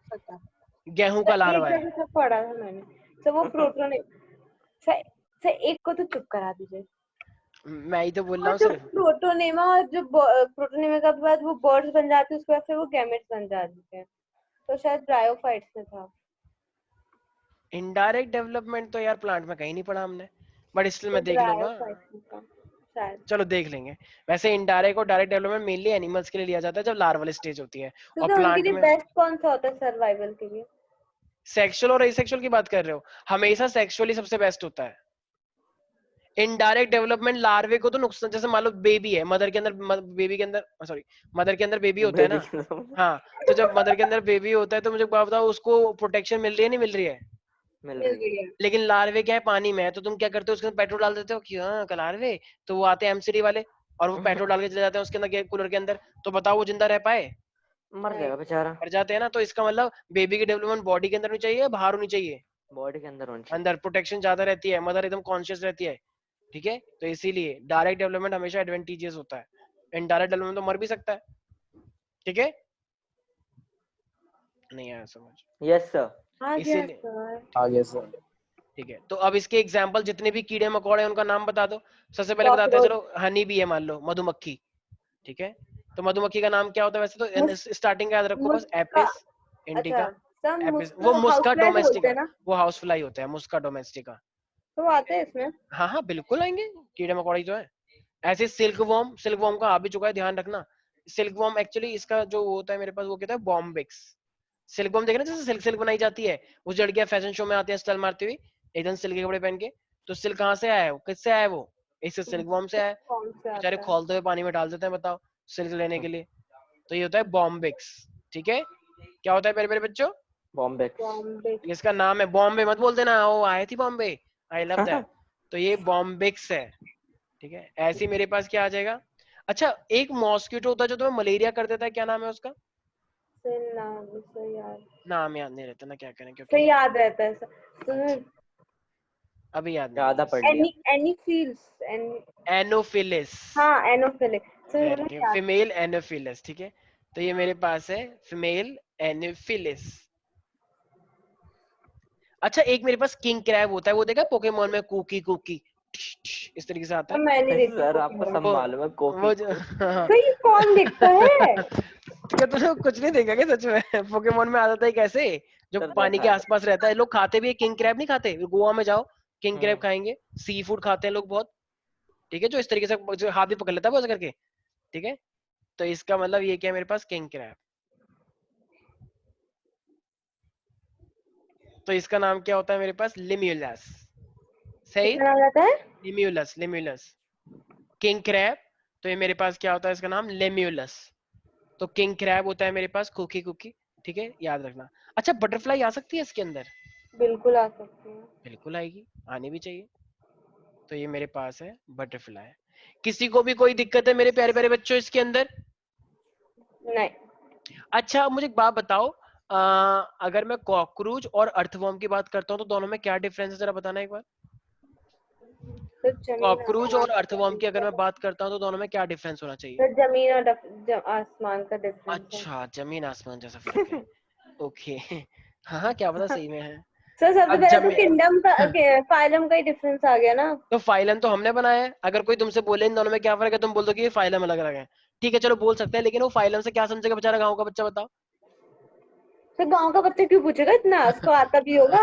पता गेहूं का सर एक लार्वा है। जगह से पढ़ा था मैंने। सर वो प्रोटोने सर सर एक को तो चुप करा दीजिए। मैं ही तो बोल रहा और हूँ जो सिर्फ। प्रोटोनेमा और जो प्रोटोनेमा के बाद वो बर्ड्स बन जाते हैं उसके बाद फिर वो गैमेट्स बन जाते हैं। तो शायद ब्रायोफाइट्स में था। इनडायरेक्ट डेवलपमेंट तो यार प्लांट में कहीं नहीं पढ़ा हमने, बट स्टिल तो मैं देख लूंगा। ब्रायोफाइट्स में था शायद। चलो देख लेंगे। वैसे इनडायरेक्ट और डायरेक्ट डेवलपमेंट मेनली एनिमल्स के लिए लिया जाता है जब लार्वल स्टेज होती है, तो और सर उनके प्लांट लिए में बेस्ट कौन सा होता है सर्वाइवल के लिए? सेक्सुअल और एसेक्सुअल की बात कर रहे हो, हमेशा सेक्सुअली सबसे बेस्ट होता है। इनडायरेक्ट डेवलपमेंट लार्वे को तो नुकसान, जैसे मान लो बेबी है, मदर के अंदर, बेबी के अंदर, सॉरी, मदर के अंदर बेबी होता है बेबी ना। हाँ, तो जब मदर के अंदर बेबी होता है तो मुझे बताओ उसको प्रोटेक्शन मिल रही है नहीं मिल रही है? मिल मिल रही है। रही है। लेकिन लार्वे क्या है, पानी में है, तो तुम क्या करते हो उसके अंदर पेट्रोल डाल देते हो कि हाँ कल लार्वे, तो वो आते हैं एमसीडी वाले और वो पेट्रोल डाल के चले जाते हैं उसके अंदर कूलर के अंदर, तो बताओ वो जिंदा रह पाए? मर नहीं जाएगा बेचारा। मर जाते हैं ना। तो इसका मतलब बेबी की डेवलपमेंट बॉडी के अंदर होनी चाहिए या बाहर होनी चाहिए? बॉडी के अंदर होनी चाहिए। अंदर प्रोटेक्शन ज्यादा रहती है, मदर एकदम कॉन्शियस रहती है, ठीक है। तो इसीलिए डायरेक्ट डेवलपमेंट हमेशा एडवांटेजियस होता है, इनडायरेक्ट डेवलपमेंट तो मर भी सकता है, ठीक है। नहीं आया समझ? Yes sir. हाँ जी हाँ इसीलिए सर। आगे सर। ठीक है, तो अब इसके एग्जाम्पल जितने भी कीड़े मकोड़े हैं उनका नाम बता दो। सबसे पहले बताते हैं, कॉकरोच। चलो हनी भी है मान लो, मधुमक्खी, ठीक है। तो मधुमक्खी का नाम क्या होता है वैसे मुस, तो? स्टार्टिंग का याद रखो बस, मुस्का। एपिस अच्छा इंडिका। सर एपिस वो मुस्का हाउस मुस्का फ्लाई बोलते डोमेस्टिका, हैं ना? वो हाउस फ्लाई होता है मुस्का डोमेस्टिका। तो वो आते हैं इसमें। हाँ हाँ बिल्कुल आएंगे, कीड़े मकोड़े ही तो है। ऐसे सिल्क वॉर्म, सिल्क वॉर्म का आ भी चुका है, ध्यान रखना। सिल्क वॉर्म एक्चुअली इसका जो होता है मेरे पास वो कहता है बॉम्बिक्स। सिल्क वॉर्म देखना, जैसे सिल्क सिल्क बनाई जाती है, उस लड़कियां फैशन शो में आती है स्टाइल मारती हुई एकदम सिल्क के कपड़े पहन के। तो सिल्क कहाँ से आया है, वो किससे आया है, वो इससे सिल्क वॉर्म से आया है। कौन से बेचारे आता है? खोलते हुए पानी में डाल देते हैं, बताओ, सिल्क लेने के लिए। तो ये होता है बॉम्बिक्स, ठीक है। क्या होता है मेरे मेरे बच्चों? बॉम्बे। बॉम्बे। इसका नाम है बॉम्बे, मत बोल देना वो आई थी बॉम्बे, आई लव दैट। तो ये बॉम्बिक्स है, ठीक है। ऐसे ही मेरे पास क्या आ जाएगा? अच्छा, एक मॉस्किटो होता है जो तुम्हें मलेरिया कर देता है, क्या नाम है उसका? सर नाम सर याद। नाम याद नहीं रहता ना, क्या करें, सर क्योंकि याद रहता है सर। अच्छा, सर अभी याद नहीं ज्यादा रहता। पढ़ लिया। एनीफील्स एनोफिलिस, हाँ एनोफिलिक सर वेरी मैंने गुड, याद। फीमेल एनोफिलिस, ठीक है। तो ये मेरे पास है फीमेल एनोफिलिस। अच्छा, एक मेरे पास किंग क्रैब होता है, वो देखा पोकेमोन में, कुकी कुकी इस तरीके से आता सर है। मैं नहीं देखती सर आपको पोकेमोन। सब वो मालूम है, कोकी वो को। हाँ। सर ये कौन देखता है? क्या तूने कुछ नहीं देखा क्या सच में? पोकेमोन में आता था कैसे, जो सर पानी के देखा। आसपास रहता है, लोग खाते भी है, किंग क्रैब नहीं खाते? गोवा में जाओ, किंग क्रैब हम्म। खाएंगे, सी फूड खाते हैं लोग बहुत, ठीक है, जो इस तरीके से जो हाथ भी पकड़ लेता है वो ऐसे करके, ठीक है। तो इसका मतलब ये क्या है मेरे पास, किंग क्रैब। तो इसका नाम क्या होता है मेरे पास, लिम्यूलस, सही। कितना नाम रहता है? Limulus, Limulus, king crab. तो ये मेरे पास क्या होता है, इसका नाम लेम्यूलस। तो किंग क्रैब होता है मेरे पास, कुकी कुकी, ठीक है, याद रखना। अच्छा, बटरफ्लाई आ सकती है इसके अंदर? बिल्कुल आ सकती है। बिल्कुल आएगी, आनी भी चाहिए। तो ये मेरे पास है बटरफ्लाई। किसी को भी कोई दिक्कत है मेरे प्यारे प्यारे बच्चों इसके अंदर? नहीं अच्छा, मुझे एक बात बताओ, अगर मैं कॉकरोच और अर्थवर्म की बात करता हूँ तो दोनों में क्या डिफरेंस है, जरा बताना एक बार। सर जमीन कॉकरोच आसमान और अर्थवर्म की अगर का मैं बात करता हूँ तो दोनों में क्या डिफरेंस होना चाहिए? सर जमीन और आसमान का डिफरेंस है। अच्छा, जमीन आसमान जैसा फर्क है, ओके। हाँ हाँ, क्या पता सही में है। सर सबसे अब पहले तो जमीन, किंगडम का फाइलम का ही डिफरेंस आ गया ना। तो फाइलम तो हमने बनाया है, अगर कोई तुमसे बोले इन दोनों में क्या फर्क है, तुम बोल दो कि ये फाइलम अलग अलग है, ठीक है, चलो बोल सकते हैं, लेकिन वो फाइलम से क्या समझेगा बेचारा गाँव का बच्चा, बताओ। सर गांव का बच्चा क्यों पूछेगा इतना, उसको आता भी होगा।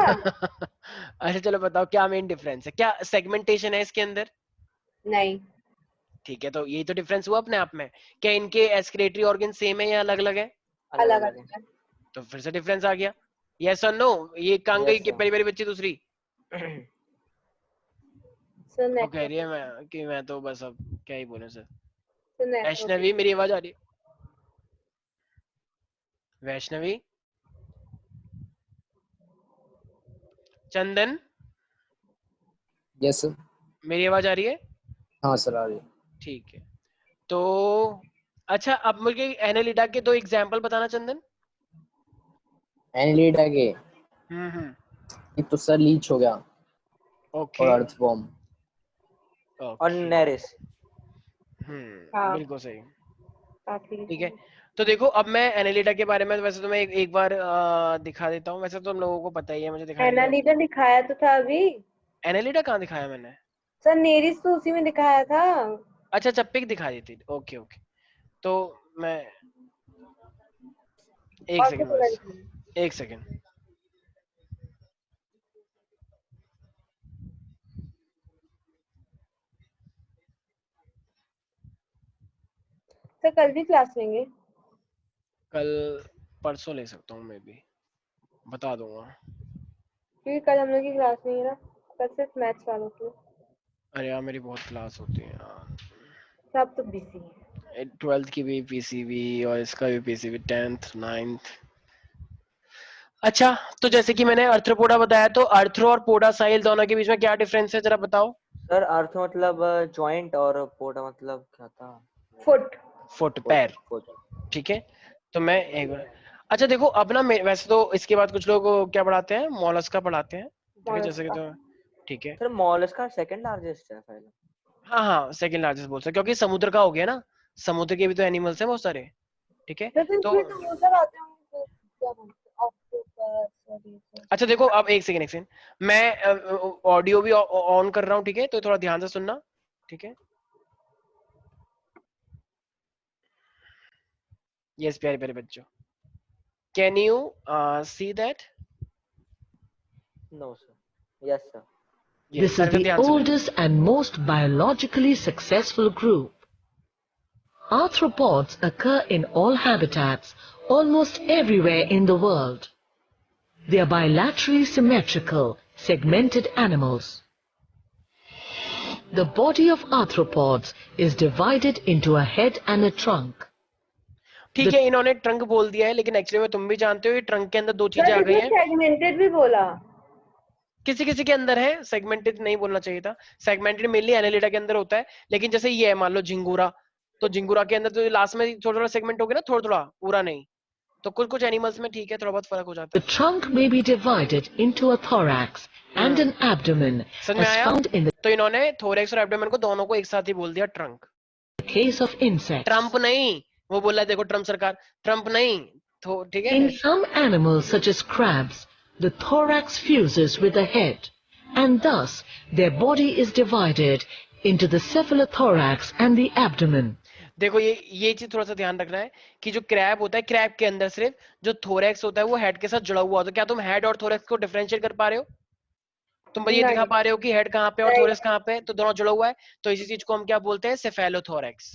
अच्छा चलो बताओ क्या मेन डिफरेंस है, क्या सेगमेंटेशन है इसके अंदर? नहीं ठीक है, तो यही तो डिफरेंस हुआ अपने आप में। क्या इनके एस्क्रेटरी ऑर्गन सेम है या अलग अलग है? अलग अलग अलग है। अलग है। तो फिर से डिफरेंस आ गया, यस और नो। ये कहाँ गई यस कि पहली पहली बच्ची दूसरी? सर वो कह रही है नेटवर्क। मैं कि मैं तो बस अब क्या ही बोलूं सर। Sir network. वैष्णवी, मेरी आवाज आ रही है? वैष्णवी, चंदन, यस सर। मेरी आवाज आ रही है? हाँ सर आ रही है। ठीक है, तो अच्छा अब मुझे एनालिटा के दो एग्जाम्पल बताना चंदन। एनिलिडा के हम्म एक तो सर लीच हो गया ओके और अर्थवॉर्म। और नेरिस। हाँ। बिल्कुल सही। काफी ठीक है, तो देखो अब मैं एनालिटा के बारे में वैसे तो मैं एक बार दिखा देता हूँ, वैसे तो हम लोगों को पता ही है, मुझे दिखाई दिया। एनालिटा दिखाया तो था अभी एनालिटा कहाँ दिखाया मैंने? सर, नेरिस तो उसी में दिखाया था। अच्छा अच्छा, पिक दिखा दी थी, ओके ओके। तो मैं एक और सेकंड तो पूरा बस, दिखाया। एक सेकंड। सर कल भी क्लास लेंगे? कल परसों ले सकता हूँ, मैं भी बता दूंगा। क्योंकि कल हम लोग की क्लास नहीं है ना, कल सिर्फ मैथ्स वालों की। अरे यार मेरी बहुत क्लास होती है यार, सब तो बिजी है। 12th की भी पीसीबी और इसका भी पीसीबी, 10th 9th। अच्छा, तो जैसे कि मैंने अर्थ्रोपोडा बताया, तो अर्थ्रो और पोडा साइल दोनों के बीच में क्या डिफरेंस है, जरा बताओ। सर अर्थ मतलब जॉइंट और पोडा मतलब क्या था? फुट। Foot, foot. पैर। फुट। ठीक है, तो मैं एक बार, अच्छा देखो अब ना वैसे तो इसके बाद कुछ लोग क्या पढ़ाते हैं, मॉलस्का पढ़ाते हैं, ठीक है, जैसे कि तो ठीक है। सर मॉलस्का सेकंड लार्जेस्ट है पहले। हाँ हाँ, सेकंड लार्जेस्ट बोल सकते, क्योंकि समुद्र का हो गया ना, समुद्र के भी तो एनिमल्स हैं बहुत सारे। ठीक है, तो तो इसमें तो वो सब आते होंगे, क्या बोलते हैं, ऑक्टोपस और ये सब। अच्छा देखो अब एक सेकंड मैं ऑडियो भी ऑन कर रहा हूँ, ठीक है, तो थोड़ा ध्यान से सुनना, ठीक है। यस प्यारे प्यारे बच्चों, can you see that? No sir. Yes sir. This is the oldest and most biologically successful group. Arthropods occur in all habitats, almost everywhere in the world. They are bilaterally symmetrical, segmented animals. The body of arthropods is divided into a head and a trunk. ठीक है, इन्होंने trunk बोल दिया है, लेकिन actually में तुम भी जानते हो ये ट्रंक के अंदर दो चीजें आ सर गई इसमें हैं। सेगमेंटेड भी बोला। किसी किसी के अंदर है, सेगमेंटेड नहीं बोलना चाहिए था, सेगमेंटेड मेनली एनालिटा के अंदर होता है, लेकिन जैसे ये है मान लो झिंगुरा, तो झिंगुरा के अंदर तो लास्ट में थोड़ा थोड़ा सेगमेंट हो गया ना, थोड़ा थोड़ा, पूरा नहीं। तो कुछ कुछ एनिमल्स में ठीक है, थोड़ा बहुत फर्क हो जाता The trunk may be divided into a thorax and an abdomen, समझ में as आया? found in तो इन्होंने थोरेक्स और एब्डोमेन को दोनों को एक साथ ही बोल दिया trunk. the case of insects. Trump नहीं, वो बोला देखो ट्रम्प सरकार, ट्रम्प नहीं, तो ठीक है। In some animals such as crabs, the thorax fuses with the head, and thus their body is divided into the cephalothorax and the abdomen. देखो ये चीज थोड़ा सा ध्यान रखना है कि जो क्रैब होता है, क्रैब के अंदर सिर्फ जो थोरेक्स होता है वो हेड के साथ जुड़ा हुआ होता है। क्या तुम हेड और थोरेक्स को डिफरेंशिएट कर पा रहे हो? तुम ये दिखा नहीं पा रहे हो कि हेड कहाँ पे और नहीं। थोरेक्स कहाँ पे है? तो दोनों जुड़ा हुआ है, तो इसी चीज को हम क्या बोलते हैं, सेफेलोथोरेक्स।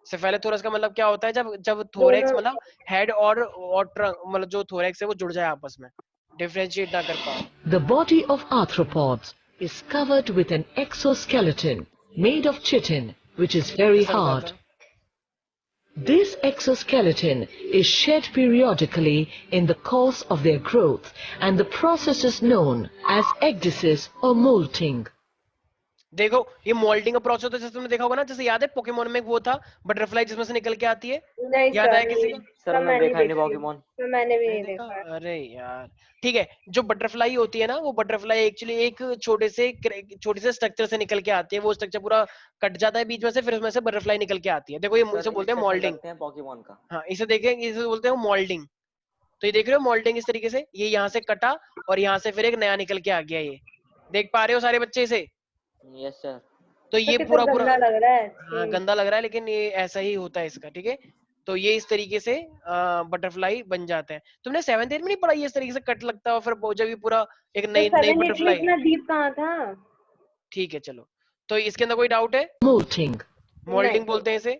सेफेलोथोरेक्स का मतलब क्या होता है, जब जब थोरेक्स दोनों। मतलब हेड और ट्रंक मतलब जो थोरेक्स है वो जुड़ जाए आपस में, डिफरेंशिएट ना कर पाओ। The body of arthropods is covered with an exoskeleton made of chitin, which is very किसने बताया hard. था? This exoskeleton is shed periodically in the course of their growth, and the process is known as ecdysis or molting. देखो ये moulding का process होता है, जैसे तुमने देखा होगा ना, जैसे याद है पोकेमोन में वो था बटरफ्लाई जिसमें से निकल के आती है, नहीं याद आया सर, किसी नहीं को? सर सर, मैं मैंने देखा ही नहीं देखी। पॉकीमोन। सर मैंने भी नहीं नहीं देखा? देखा है। अरे यार ठीक है, जो बटरफ्लाई होती है ना, वो बटरफ्लाई एक्चुअली एक छोटे से स्ट्रक्चर से निकल के आती है, वो स्ट्रक्चर पूरा कट जाता है बीच में से, फिर उसमें से बटरफ्लाई निकल के आती है। देखो ये सर इसे बोलते हैं इंसेक्शन मोल्डिंग। लगते हैं पॉकीमोन का। हाँ इसे देखें, इसे बोलते हैं मोल्डिंग। तो ये देख रहे हो मोल्डिंग, इस तरीके से ये यहाँ से कटा और यहाँ से फिर एक नया निकल के आ गया, ये देख पा रहे हो सारे बच्चे इसे? Yes sir. तो तो ये कितना पूरा पूरा गंदा लग रहा है। हाँ गंदा लग रहा है, लेकिन ये ऐसा ही होता है इसका, ठीक है। तो ये इस तरीके से बटरफ्लाई बन जाते हैं। तुमने 7th 8th में नहीं पढ़ा ये इस तरीके से कट लगता है और फिर जब ये पूरा एक तो नई नई 7 8 में बटरफ्लाई। इतना डीप कहाँ था? ठीक है चलो, तो इसके अंदर कोई डाउट है? Molting. मोल्डिंग बोलते हैं इसे।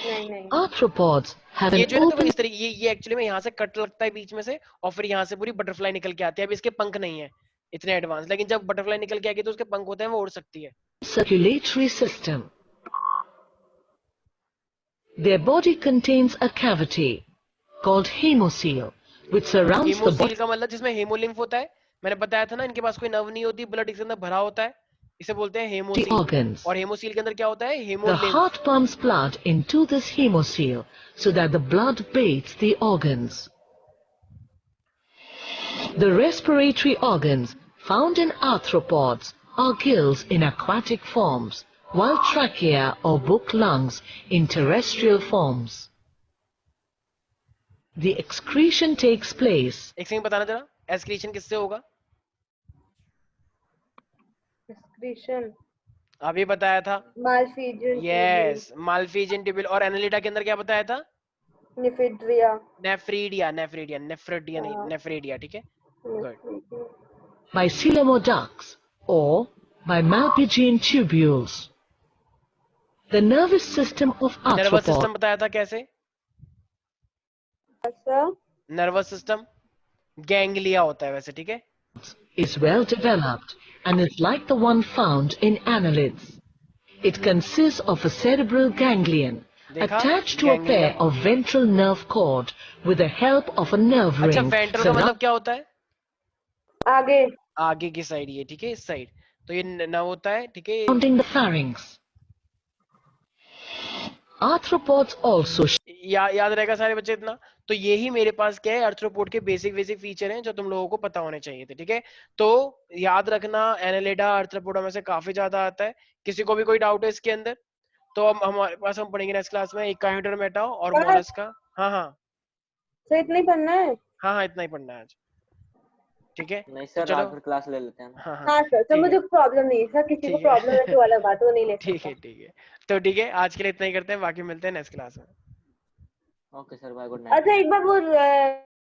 नहीं। Arthropods have ये an जो है ना, देखो open इस तरीके ये एक्चुअली में यहाँ से कट लगता है बीच में से, और फिर यहाँ से पूरी बटरफ्लाई निकल के आती है। अब इसके पंख नहीं है इतने एडवांस, लेकिन जब बटरफ्लाई निकल के आएगी तो उसके पंख होते हैं, वो उड़ सकती है। circulatory system. Their body contains a cavity called hemocoel, which surrounds the haemocoel body. का मतलब जिसमें हेमोलिम्फ होता है, मैंने बताया था ना, इनके पास कोई नर्व नहीं होती, ब्लड इसके अंदर भरा होता है, इसे बोलते हैं हेमोसील। organs. और हेमोसील के अंदर क्या होता है, The haemolymph. heart pumps blood into this hemocoel so that the blood bathes the organs. The respiratory organs found in arthropods are gills in aquatic forms, while trachea or book lungs in terrestrial forms. The excretion takes place एक second बताना जरा, excretion किससे होगा? Excretion अभी बताया था, मालफीजन yes, Malpighian tubule. और एनालिटा के अंदर क्या बताया था? निफिड्रिया नेफ्रीडिया, नेफ्रीडिया, नेफ्रोडिया नहीं, नेफ्रीडिया, ठीक है, good. by coelomoducts or by Malpighian tubules. The nervous system of nervous arthropods system बताया था कैसे? ऐसा नर्वस सिस्टम गैंग्लिया होता है वैसे, ठीक है। is well developed and is like the one found in annelids. It consists of a cerebral ganglion देखा? attached to a Ganglia. pair of ventral nerve cord with the help of a nerve अच्छा, ring ventral का मतलब क्या होता है? आगे आगे की साइड, ये ठीक है, इस साइड, तो ये नर्व होता है, ठीक है। surrounding the pharynx. Arthropods also याद रहेगा सारे बच्चे इतना? तो यही मेरे पास क्या है, आर्थ्रोपोड के बेसिक फीचर हैं जो तुम लोगों को पता होने चाहिए थे, ठीक है। तो याद रखना, एनालिडा आर्थ्रोपोडा में से काफी ज्यादा आता है। किसी को भी कोई डाउट है इसके अंदर? तो हमारे पास हम पढ़ेंगे नेक्स्ट क्लास में इकाइडर्मेटा और बस। मोलस्का। हाँ हाँ तो इतना ही पढ़ना है। हाँ हाँ, इतना ही पढ़ना है आज, ठीक है। नहीं तो सर, चलो, रात भर क्लास ले लेते हैं ना। हाँ हाँ हाँ सर, तो ठीक मुझे है, प्रॉब्लम नहीं है सर, किसी को ठीक है। प्रॉब्लम है तो अलग बात है, वो नहीं ले ठीक सकता। है, ठीक है, तो ठीक है, आज के लिए इतना ही करते हैं, बाकी मिलते हैं नेक्स्ट क्लास में। Okay sir, bye, good night. अच्छा एक बार वो